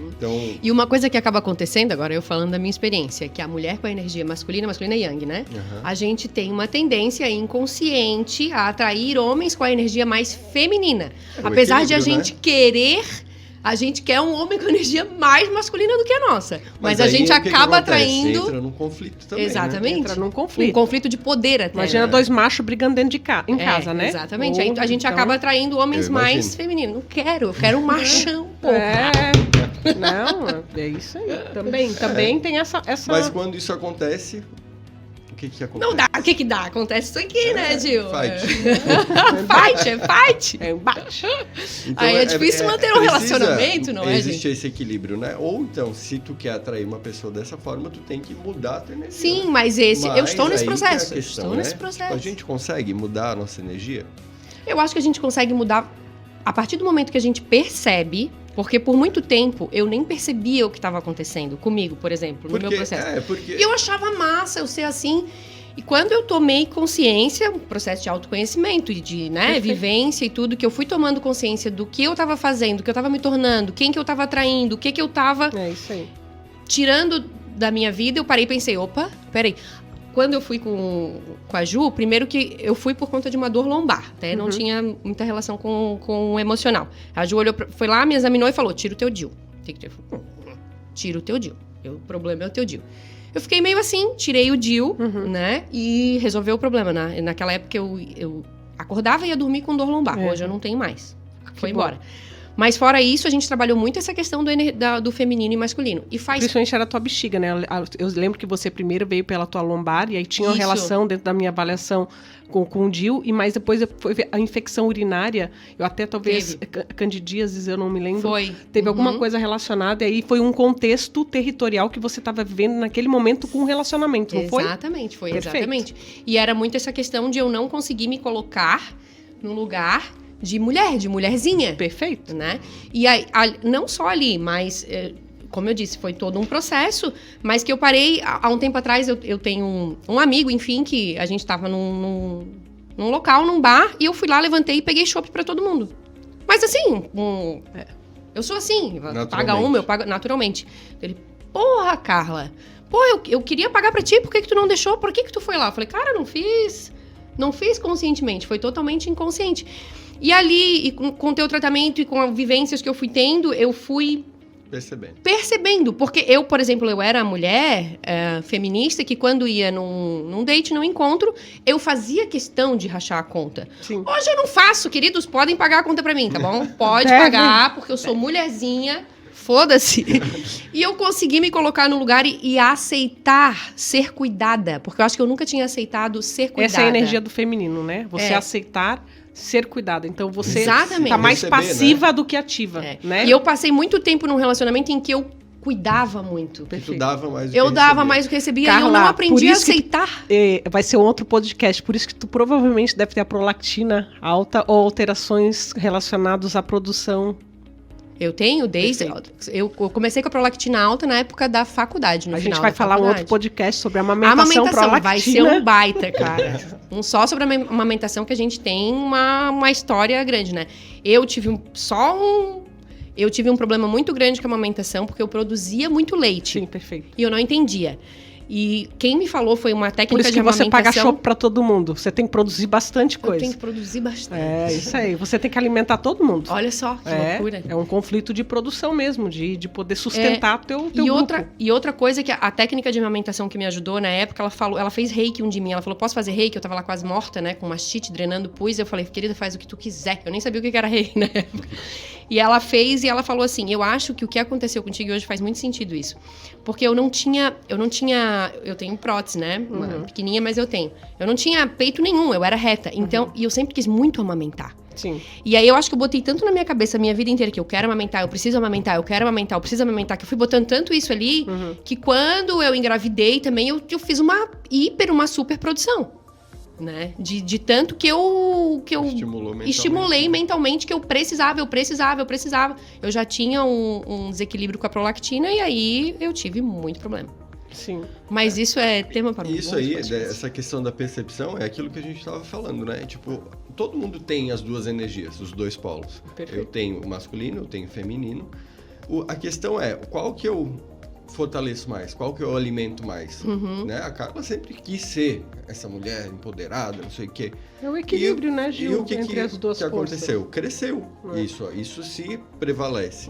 Então... E uma coisa que acaba acontecendo, agora eu falando da minha experiência, que a mulher com a energia masculina é yang, né? A gente tem uma tendência inconsciente a atrair homens com a energia mais feminina. Apesar de a gente querer... A gente quer um homem com energia mais masculina do que a nossa. Mas a gente acaba atraindo... Entra num conflito também, Exatamente. Né? Entra num conflito. Um conflito de poder até. Imagina dois machos brigando dentro em casa, né? Exatamente. Aí a gente acaba atraindo homens mais femininos. Não quero, eu quero um machão, pô. Não, é isso aí. Também tem essa... Mas quando isso acontece... O que acontece? Não dá. O que dá? Acontece isso aqui, né, Gil? Fight. Fight. É embate. Então, aí é difícil manter um relacionamento, não é, existe gente? esse equilíbrio, né? Ou então, se tu quer atrair uma pessoa dessa forma, tu tem que mudar a tua energia. Sim, mas eu estou nesse processo. Estou nesse processo. Tipo, a gente consegue mudar a nossa energia? Eu acho que a gente consegue mudar a partir do momento que a gente percebe. Porque por muito tempo eu nem percebia o que estava acontecendo comigo, por exemplo, no meu processo. E eu achava massa eu ser assim. E quando eu tomei consciência, um processo de autoconhecimento e de vivência e tudo, que eu fui tomando consciência do que eu estava fazendo, do que eu estava me tornando, quem que eu estava atraindo, o que eu estava tirando da minha vida, eu parei e pensei, opa, peraí. Quando eu fui com a Ju, primeiro que eu fui por conta de uma dor lombar, até não tinha muita relação com o emocional. A Ju foi lá, me examinou e falou, tira o teu DIU. Tira o teu DIU. O problema é o teu DIU. Eu fiquei meio assim, tirei o DIU, né? E resolveu o problema. Naquela época eu acordava e ia dormir com dor lombar. Hoje eu não tenho mais. Foi embora. Mas fora isso, a gente trabalhou muito essa questão do feminino e masculino. E Principalmente era a tua bexiga, né? Eu lembro que você primeiro veio pela tua lombar, e aí tinha uma relação dentro da minha avaliação com o DIU, e mais depois foi a infecção urinária, eu até talvez, candidíases, eu não me lembro. Teve alguma coisa relacionada, e aí foi um contexto territorial que você estava vivendo naquele momento com o relacionamento, não foi? Exatamente, foi. Exatamente. E era muito essa questão de eu não conseguir me colocar no lugar de mulherzinha. Perfeito. Né? E aí, não só ali, mas, como eu disse, foi todo um processo, mas que eu parei, há um tempo atrás, eu tenho um amigo, enfim, que a gente estava num local, num bar, e eu fui lá, levantei e peguei chopp pra todo mundo. Mas assim, eu sou assim, paga uma, eu pago naturalmente. Ele, porra, Carla, eu queria pagar pra ti, por que tu não deixou? Por que tu foi lá? Eu falei, cara, não fiz conscientemente, foi totalmente inconsciente. E ali, com o teu tratamento e com as vivências que eu fui tendo, eu fui percebendo. Porque eu, por exemplo, eu era a mulher feminista que quando ia num date, num encontro, eu fazia questão de rachar a conta. Sim. Hoje eu não faço, queridos, podem pagar a conta pra mim, tá bom? Pode pagar, porque eu sou mulherzinha, foda-se. E eu consegui me colocar no lugar e aceitar ser cuidada. Porque eu acho que eu nunca tinha aceitado ser cuidada. Essa é a energia do feminino, né? Você aceitar ser cuidada. Então, você Exatamente. tá mais Receber, passiva do que ativa, né? E eu passei muito tempo num relacionamento em que eu cuidava muito. Que tu dava mais do que Eu dava recebia. mais do que recebia Carla, e eu não por aprendi a isso que aceitar. Vai ser um outro podcast, por isso que tu provavelmente deve ter a prolactina alta ou alterações relacionadas à produção. Eu tenho desde... Eu comecei com a prolactina alta na época da faculdade, no A final gente vai da falar um faculdade. outro podcast sobre A amamentação prolactina. vai ser um baita, cara. Só sobre a amamentação que a gente tem uma história grande, né? Eu tive um problema muito grande com a amamentação, porque eu produzia muito leite. Sim, perfeito. E eu não entendia. E quem me falou foi uma técnica Por isso de que você paga amamentação. chope pra todo mundo. Você tem que produzir bastante Eu coisa. tenho que produzir bastante. É, isso aí. Você tem que alimentar todo mundo. Olha só, que loucura. É um conflito de produção mesmo, de poder sustentar teu grupo. E outra coisa que a técnica de amamentação que me ajudou na época, ela fez reiki um de mim. Ela falou, posso fazer reiki? Eu tava lá quase morta, né? Com mastite, drenando pus. Eu falei, querida, faz o que tu quiser. Eu nem sabia o que era reiki na época. E ela fez e ela falou assim, eu acho que o que aconteceu contigo hoje faz muito sentido isso. Porque eu tenho prótese, né? Uma pequenininha, mas eu tenho. Eu não tinha peito nenhum, eu era reta. Então, e eu sempre quis muito amamentar. Sim. E aí eu acho que eu botei tanto na minha cabeça a minha vida inteira que eu quero amamentar, eu preciso amamentar, eu quero amamentar, eu preciso amamentar, que eu fui botando tanto isso ali, que quando eu engravidei também, eu fiz uma super produção, né? De tanto que eu estimulei mentalmente que eu precisava. Eu já tinha um desequilíbrio com a prolactina e aí eu tive muito problema. Sim. Mas isso é tema para Isso aí, essa questão da percepção, é aquilo que a gente estava falando, né? Tipo, todo mundo tem as duas energias, os dois polos. Perfeito. Eu tenho o masculino, eu tenho o feminino. A questão é, qual que eu fortaleço mais? Qual que eu alimento mais? Né? A Carla sempre quis ser essa mulher empoderada, não sei o quê. É o equilíbrio, né, Gil? E o que entre as duas que forças. aconteceu? Cresceu. Isso se prevalece.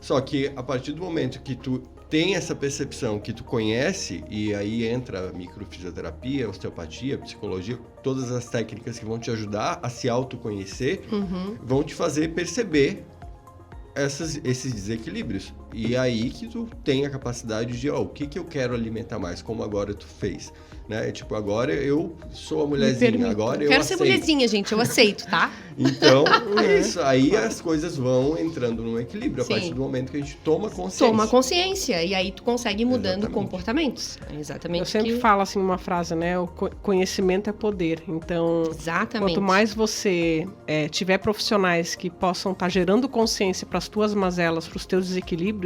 Só que a partir do momento que tu tem essa percepção, que tu conhece, e aí entra a microfisioterapia, osteopatia, psicologia, todas as técnicas que vão te ajudar a se autoconhecer, vão te fazer perceber esses desequilíbrios. E aí que tu tem a capacidade de, o que eu quero alimentar mais, como agora tu fez, né? Tipo, agora eu sou a mulherzinha, agora eu quero aceito. ser mulherzinha, gente, eu aceito, tá? Então, é isso. Aí as coisas vão entrando num equilíbrio, a Sim. partir do momento que a gente toma consciência. Toma consciência, e aí tu consegue ir mudando Exatamente. comportamentos. É exatamente Eu sempre falo assim uma frase, né? O conhecimento é poder. Então, Exatamente. quanto mais você tiver profissionais que possam estar gerando consciência para as tuas mazelas, para os teus desequilíbrios,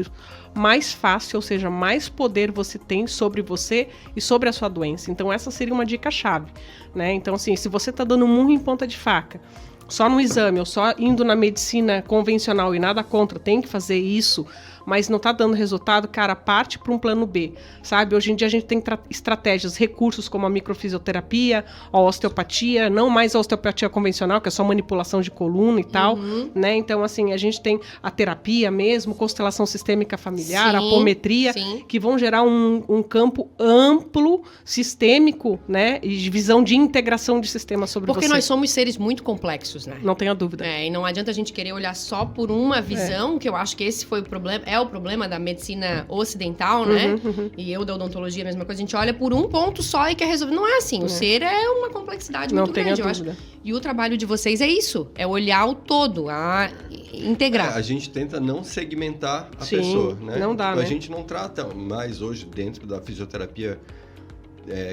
mais fácil, ou seja, mais poder você tem sobre você e sobre a sua doença. Então, essa seria uma dica-chave, né? Então, assim, se você está dando murro em ponta de faca, só no exame ou só indo na medicina convencional e nada contra, tem que fazer isso, mas não tá dando resultado, cara, parte para um plano B, sabe? Hoje em dia a gente tem estratégias, recursos como a microfisioterapia, a osteopatia, não mais a osteopatia convencional, que é só manipulação de coluna e tal, né? Então, assim, a gente tem a terapia mesmo, constelação sistêmica familiar, Sim, apometria, sim. que vão gerar um campo amplo, sistêmico, né? E de visão de integração de sistemas sobre Porque você. nós somos seres muito complexos, né? Não tenha dúvida. E não adianta a gente querer olhar só por uma visão, que eu acho que esse foi o problema, é o problema da medicina ocidental, né? E eu da odontologia, a mesma coisa. A gente olha por um ponto só e quer resolver. Não é assim. O ser é uma complexidade Não muito tenha grande, eu acho. dúvida. E o trabalho de vocês é isso. É olhar o todo, a integrar. A gente tenta não segmentar a Sim, pessoa, né? não dá, Tipo, né? A gente não trata mais hoje dentro da fisioterapia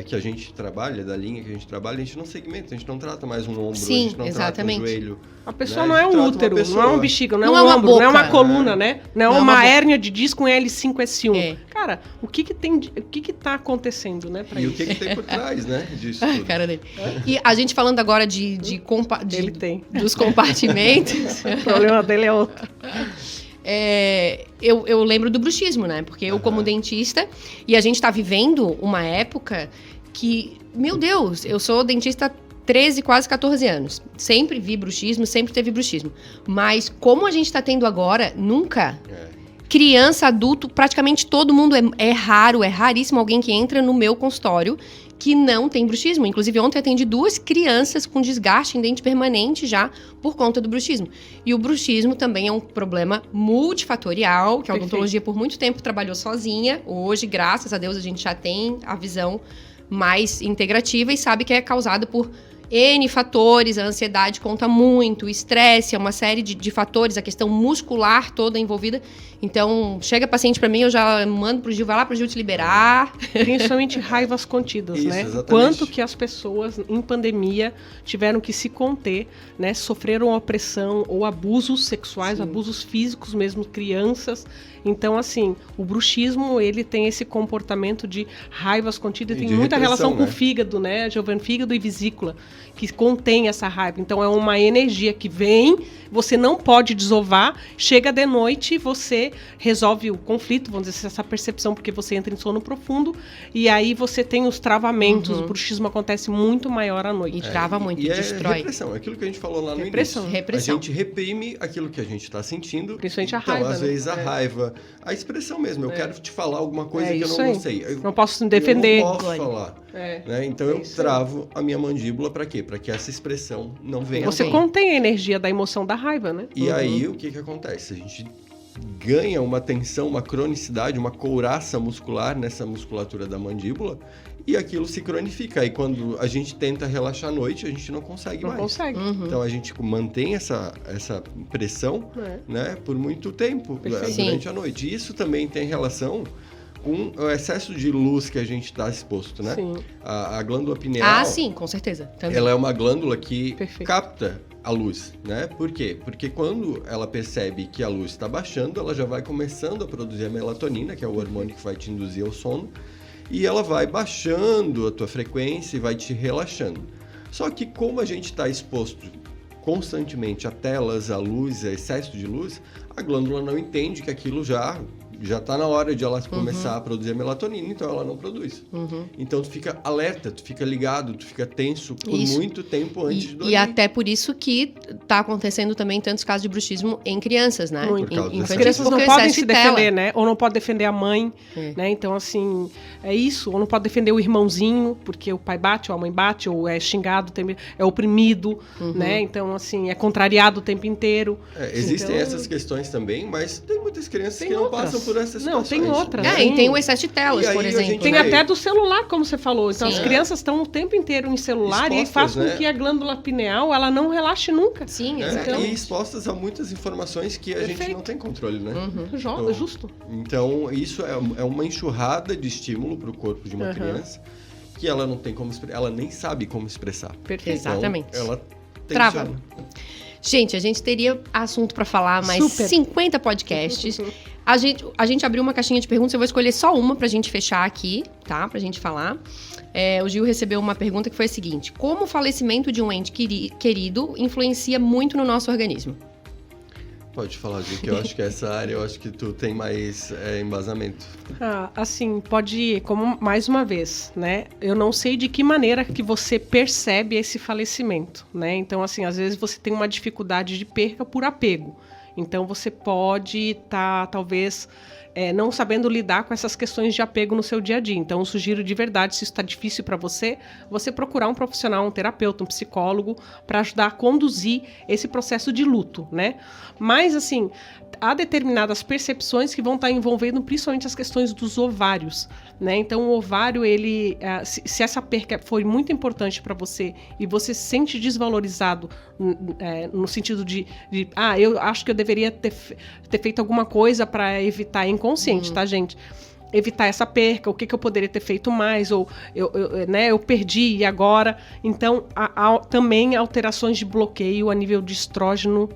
que a gente trabalha, da linha que a gente trabalha, a gente não segmenta, a gente não trata mais um ombro, Sim, a gente não exatamente. trata um joelho. A pessoa Né? não A é gente um trata uma útero, não é pessoa. um bexiga, não é Não um é uma ombro, não é uma boca. coluna, né? Não é Não é uma uma boca. hérnia de disco em L5-S1. É. Cara, o que tá acontecendo, né, pra E o isso? que tem por trás, né, disso Ai, tudo. cara dele. E a gente falando agora Ele tem. dos compartimentos. O problema dele é outro. Eu lembro do bruxismo, né? Porque eu, como dentista, e a gente tá vivendo uma época que, meu Deus, eu sou dentista há 13, quase 14 anos. Sempre vi bruxismo, sempre teve bruxismo. Mas como a gente tá tendo agora, nunca. Criança, adulto, praticamente todo mundo é raríssimo alguém que entra no meu consultório que não tem bruxismo. Inclusive, ontem eu atendi 2 crianças com desgaste em dente permanente já por conta do bruxismo. E o bruxismo também é um problema multifatorial, que a odontologia por muito tempo trabalhou sozinha. Hoje, graças a Deus, a gente já tem a visão mais integrativa e sabe que é causada por N fatores, a ansiedade conta muito, o estresse é uma série de fatores, a questão muscular toda envolvida. Então, chega paciente para mim, eu já mando pro Gil, vai lá pro Gil te liberar. Principalmente raivas contidas, Isso, né? exatamente. Quanto que as pessoas em pandemia tiveram que se conter, né? Sofreram opressão ou abusos sexuais, abusos físicos mesmo, crianças. Então, assim, o bruxismo, ele tem esse comportamento de raivas contidas, tem muita relação com o fígado, né, Giovanni? Fígado e vesícula, que contém essa raiva. Então, é uma energia que vem, você não pode desovar, chega de noite, você resolve o conflito, vamos dizer, essa percepção, porque você entra em sono profundo, e aí você tem os travamentos, o bruxismo acontece muito maior à noite. E trava muito, e destrói. É repressão, aquilo que a gente falou lá no Repressão. início. Repressão. A gente reprime aquilo que a gente está sentindo. Principalmente a então, raiva, às né? vezes a raiva, a expressão mesmo. Eu quero te falar alguma coisa que eu isso não aí. gostei. Não posso me defender. Eu não posso falar. Né? Então eu isso travo a minha mandíbula para quê? Para que essa expressão não venha. Você contém a energia da emoção da raiva, né? E aí o que acontece? A gente ganha uma tensão, uma cronicidade, uma couraça muscular nessa musculatura da mandíbula e aquilo se cronifica. Aí quando a gente tenta relaxar à noite, a gente não consegue mais. Não consegue. Então a gente mantém essa pressão né, por muito tempo durante a noite. E isso também tem relação com o excesso de luz que a gente está exposto, né? Sim. A glândula pineal... Ah, sim, com certeza. Também. Ela é uma glândula que Perfeito. capta a luz, né? Por quê? Porque quando ela percebe que a luz está baixando, ela já vai começando a produzir a melatonina, que é o hormônio que vai te induzir ao sono, e ela vai baixando a tua frequência e vai te relaxando. Só que como a gente está exposto constantemente a telas, a luz, a excesso de luz, a glândula não entende que aquilo já está na hora de ela começar a produzir a melatonina, então ela não produz. Então tu fica alerta, tu fica ligado, tu fica tenso por muito tempo antes de dormir. E até por isso que está acontecendo também tantos casos de bruxismo em crianças, né? Muito. As crianças não porque podem excesso se de tela. defender, né? Ou não pode defender a mãe, né? Então, assim, é isso. Ou não pode defender o irmãozinho, porque o pai bate, ou a mãe bate, ou é xingado, é oprimido, né? Então, assim, é contrariado o tempo inteiro. Existem então, essas questões também, mas tem muitas crianças que não passam por essas situações. Não, tem outras. E tem o excesso de telas, por exemplo. Tem né? até do celular, como você falou. Então, Sim. as crianças estão o tempo inteiro em celular expostas, e faz né? com que a glândula pineal, ela não relaxe nunca. Sim, E expostas a muitas informações que a gente não tem controle, né? Justo. Então, isso é uma enxurrada de estímulo para o corpo de uma criança que ela não tem como ela nem sabe como expressar. Perfeito. Exatamente. Então, ela Trava. tensiona. Gente, a gente teria assunto para falar mais 50 podcasts. A gente abriu uma caixinha de perguntas, eu vou escolher só uma pra gente fechar aqui, tá? Pra gente falar. O Gil recebeu uma pergunta que foi a seguinte: como o falecimento de um ente querido influencia muito no nosso organismo? Pode falar, Gil, que eu acho que essa área, eu acho que tu tem mais embasamento. Assim, pode ir, como mais uma vez, né? Eu não sei de que maneira que você percebe esse falecimento, né? Então, assim, às vezes você tem uma dificuldade de perca por apego. Então, você pode estar, talvez, não sabendo lidar com essas questões de apego no seu dia a dia. Então, eu sugiro de verdade, se isso está difícil para você procurar um profissional, um terapeuta, um psicólogo, para ajudar a conduzir esse processo de luto, né? Mas, assim, há determinadas percepções que vão estar envolvendo principalmente as questões dos ovários, né? Então, o ovário, ele, se essa perca foi muito importante para você e você se sente desvalorizado no sentido de eu acho que eu deveria ter feito alguma coisa para evitar, inconsciente, tá, gente? Evitar essa perca, o que eu poderia ter feito mais, ou eu perdi e agora. Então, há também alterações de bloqueio a nível de estrógeno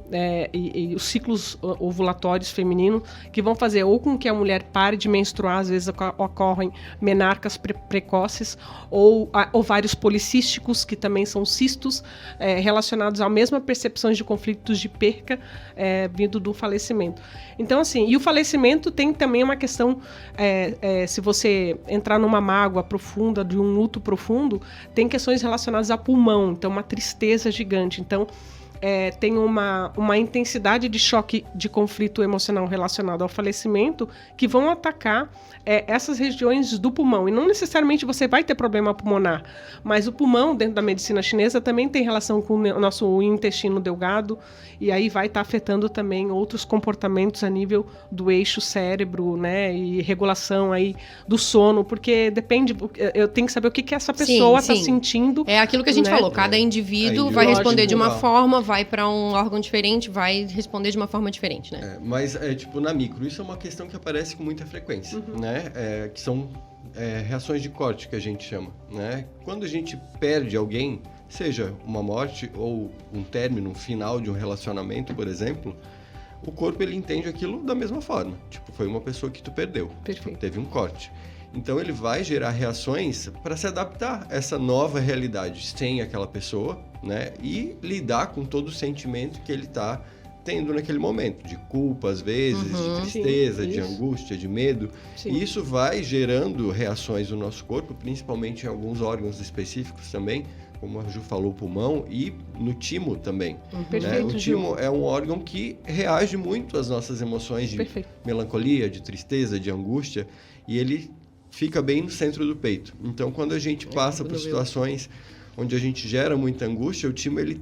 e os ciclos ovulatórios femininos, que vão fazer ou com que a mulher pare de menstruar, às vezes ocorrem menarcas precoces, ou ovários policísticos, que também são cistos, relacionados à mesma percepção de conflitos de perca vindo do falecimento. Então, assim, e o falecimento tem também uma questão... se você entrar numa mágoa profunda, de um luto profundo, tem questões relacionadas a pulmão, então uma tristeza gigante. Então, tem uma intensidade de choque de conflito emocional relacionado ao falecimento que vão atacar essas regiões do pulmão. E não necessariamente você vai ter problema pulmonar, mas o pulmão, dentro da medicina chinesa, também tem relação com o nosso intestino delgado, e aí vai estar afetando também outros comportamentos a nível do eixo cérebro, né, e regulação aí do sono, porque depende, eu tenho que saber o que essa pessoa está sentindo. É aquilo que a gente, né, falou, cada indivíduo vai responder de uma forma, vai para um órgão diferente, vai responder de uma forma diferente, né? Mas, tipo, na micro, isso é uma questão que aparece com muita frequência, né? Que são reações de corte, que a gente chama, né? Quando a gente perde alguém, seja uma morte ou um término, um final de um relacionamento, por exemplo, o corpo, ele entende aquilo da mesma forma. Tipo, foi uma pessoa que tu perdeu. Perfeito. Teve um corte. Então, ele vai gerar reações para se adaptar a essa nova realidade sem aquela pessoa, né? E lidar com todo o sentimento que ele está tendo naquele momento, de culpa, às vezes, de tristeza, de angústia, de medo. Sim. E isso vai gerando reações no nosso corpo, principalmente em alguns órgãos específicos também, como a Ju falou, o pulmão, e no timo também. Né? O timo é um órgão que reage muito às nossas emoções de melancolia, de tristeza, de angústia, e ele fica bem no centro do peito. Então, quando a gente passa por situações onde a gente gera muita angústia, o timo, ele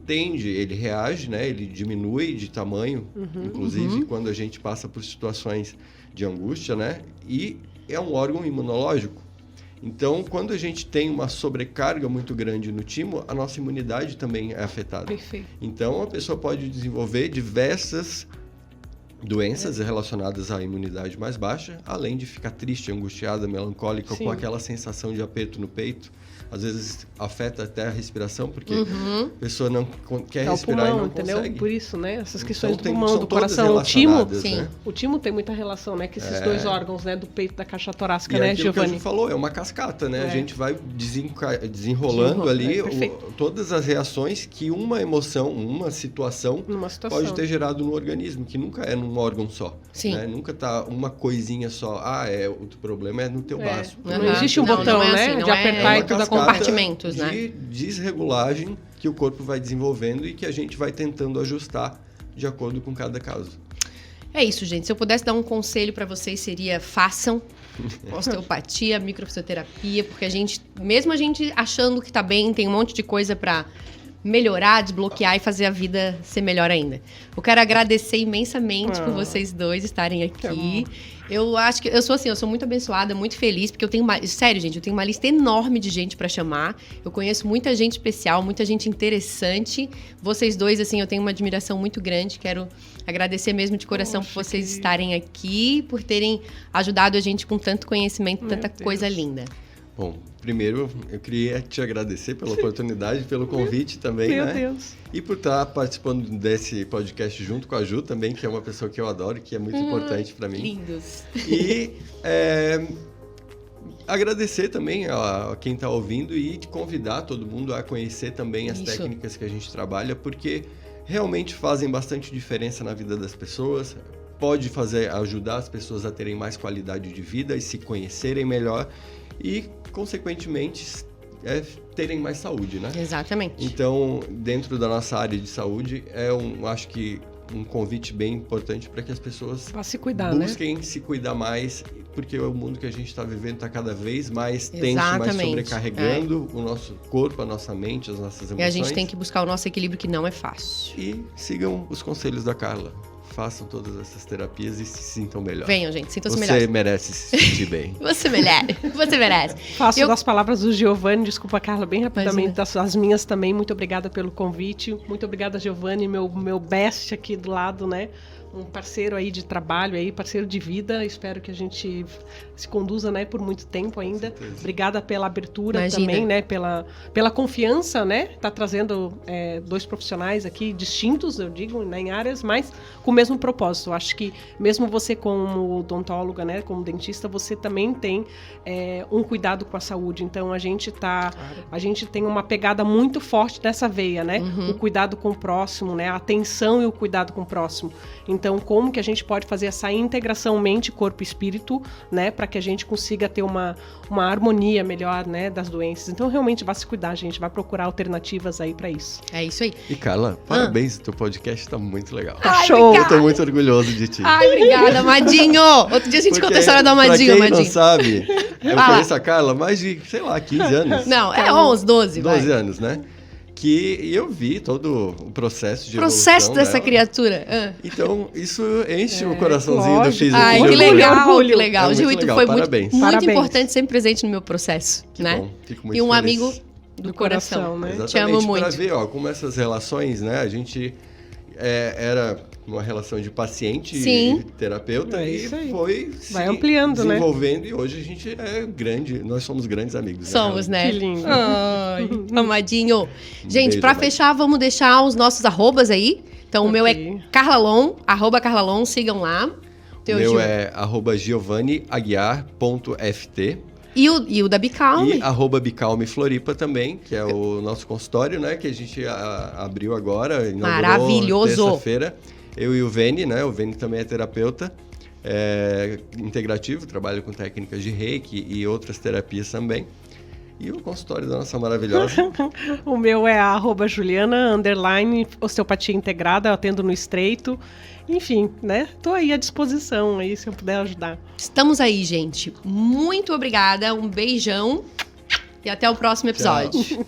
reage, né? Ele diminui de tamanho, inclusive quando a gente passa por situações de angústia, né? E é um órgão imunológico. Então, quando a gente tem uma sobrecarga muito grande no timo, a nossa imunidade também é afetada. Perfeito. Então, a pessoa pode desenvolver diversas doenças relacionadas à imunidade mais baixa, além de ficar triste, angustiada, melancólica, com aquela sensação de aperto no peito. Às vezes afeta até a respiração, porque a pessoa não quer respirar pulmão, e não entendeu? consegue. Por isso, né? Essas questões então, do pulmão, do coração, o timo, né? O timo tem muita relação, né? Com esses dois órgãos, né? Do peito, da caixa torácica, né, Giovanni? Giovanni? Que a gente falou, é uma cascata, né? A gente vai desenrolando ali todas as reações que uma emoção, uma situação pode ter gerado no organismo, que nunca é num órgão só. Né? Nunca tá uma coisinha só. O problema é no teu baço. Não existe um botão, né? Assim, de apertar e tudo compartimentos, né? De desregulagem que o corpo vai desenvolvendo e que a gente vai tentando ajustar de acordo com cada caso. É isso, gente. Se eu pudesse dar um conselho para vocês, seria façam osteopatia, microfisioterapia, porque mesmo a gente achando que tá bem, tem um monte de coisa para melhorar, desbloquear e fazer a vida ser melhor ainda. Eu quero agradecer imensamente por vocês dois estarem aqui. Eu acho que eu sou muito abençoada, muito feliz, porque eu tenho sério, gente, eu tenho uma lista enorme de gente para chamar. Eu conheço muita gente especial, muita gente interessante. Vocês dois, assim, eu tenho uma admiração muito grande. Quero agradecer mesmo de coração por vocês estarem aqui, por terem ajudado a gente com tanto conhecimento, tanta coisa linda. Bom, primeiro eu queria te agradecer pela oportunidade, pelo convite também, Meu Deus. E por estar participando desse podcast junto com a Ju também, que é uma pessoa que eu adoro, que é muito importante para mim. Lindos. E agradecer também a quem está ouvindo e convidar todo mundo a conhecer também as técnicas que a gente trabalha, porque realmente fazem bastante diferença na vida das pessoas. Pode ajudar as pessoas a terem mais qualidade de vida e se conhecerem melhor. E, consequentemente, terem mais saúde, né? Exatamente. Então, dentro da nossa área de saúde, acho que um convite bem importante para que as pessoas busquem se cuidar mais, porque o mundo que a gente está vivendo está cada vez mais tenso, mais sobrecarregando o nosso corpo, a nossa mente, as nossas emoções. E a gente tem que buscar o nosso equilíbrio, que não é fácil. E sigam os conselhos da Carla. Façam todas essas terapias e se sintam melhor. Venham, gente, sintam-se melhor. Você merece se sentir bem. Você merece. Faço das palavras do Giovanni, desculpa, Carla, bem rapidamente, as minhas também. Muito obrigada pelo convite. Muito obrigada, Giovanni, meu best aqui do lado, né? Um parceiro aí de trabalho, aí, parceiro de vida. Espero que a gente se conduza, né, por muito tempo ainda. Obrigada pela abertura também, né? Pela confiança, né? Tá trazendo dois profissionais aqui distintos, eu digo, né, em áreas, mas com o mesmo propósito. Eu acho que mesmo você como odontóloga, né, como dentista, você também tem um cuidado com a saúde. Então a gente tem uma pegada muito forte nessa veia, né? O cuidado com o próximo, né? A atenção e o cuidado com o próximo. Então Então, como que a gente pode fazer essa integração mente, corpo e espírito, né? Para que a gente consiga ter uma harmonia melhor, né? Das doenças. Então, realmente, vai se cuidar, gente. Vai procurar alternativas aí para isso. É isso aí. E Carla, parabéns, teu podcast tá muito legal. Ai, Show! obrigada. Eu tô muito orgulhoso de ti. Ai, obrigada, Amadinho. Outro dia a gente conta a história do Pra Amadinho, quem Amadinho. não sabe, eu Fala. conheço a Carla há mais de, sei lá, 15 anos. Não, é 11, 12, 12 vai. anos, né? E eu vi todo o processo de Processo evolução dessa dela. criatura. Então, isso enche o coraçãozinho do lógico. físico. Ai, de que orgulho. legal, Orgulho. que legal. É muito Gil, e tu legal, foi parabéns. muito Parabéns. importante, sempre presente no meu processo, Que né? bom, fico muito E um feliz. amigo do coração. né? Exatamente, Te amo muito. para ver, ó, como essas relações, né? A gente era uma relação de paciente Sim. e terapeuta É e isso aí. foi Vai se ampliando, né? desenvolvendo e hoje a gente é grande, nós somos grandes amigos. Somos, né? Que lindo. Ai, Amadinho. Gente, beijo, pra Amadinho. fechar, vamos deixar os nossos arrobas aí. Então, o meu é Ok. Carlalon, @Carlalon, sigam lá. Teu Meu Gil. é @GiovanniAguiar.ft E o da Bicalme. e @Bicalme Floripa também, que é o nosso consultório, né? Que a gente abriu agora, inaugurou Maravilhoso. terça-feira. Eu e o Veni, né? O Veni também é terapeuta integrativo, trabalha com técnicas de Reiki e outras terapias também. E o consultório da nossa maravilhosa. O meu é @Juliana _osteopatia integrada, eu atendo no Estreito. Enfim, né? Tô aí à disposição aí, se eu puder ajudar. Estamos aí, gente. Muito obrigada, um beijão e até o próximo episódio. Tchau.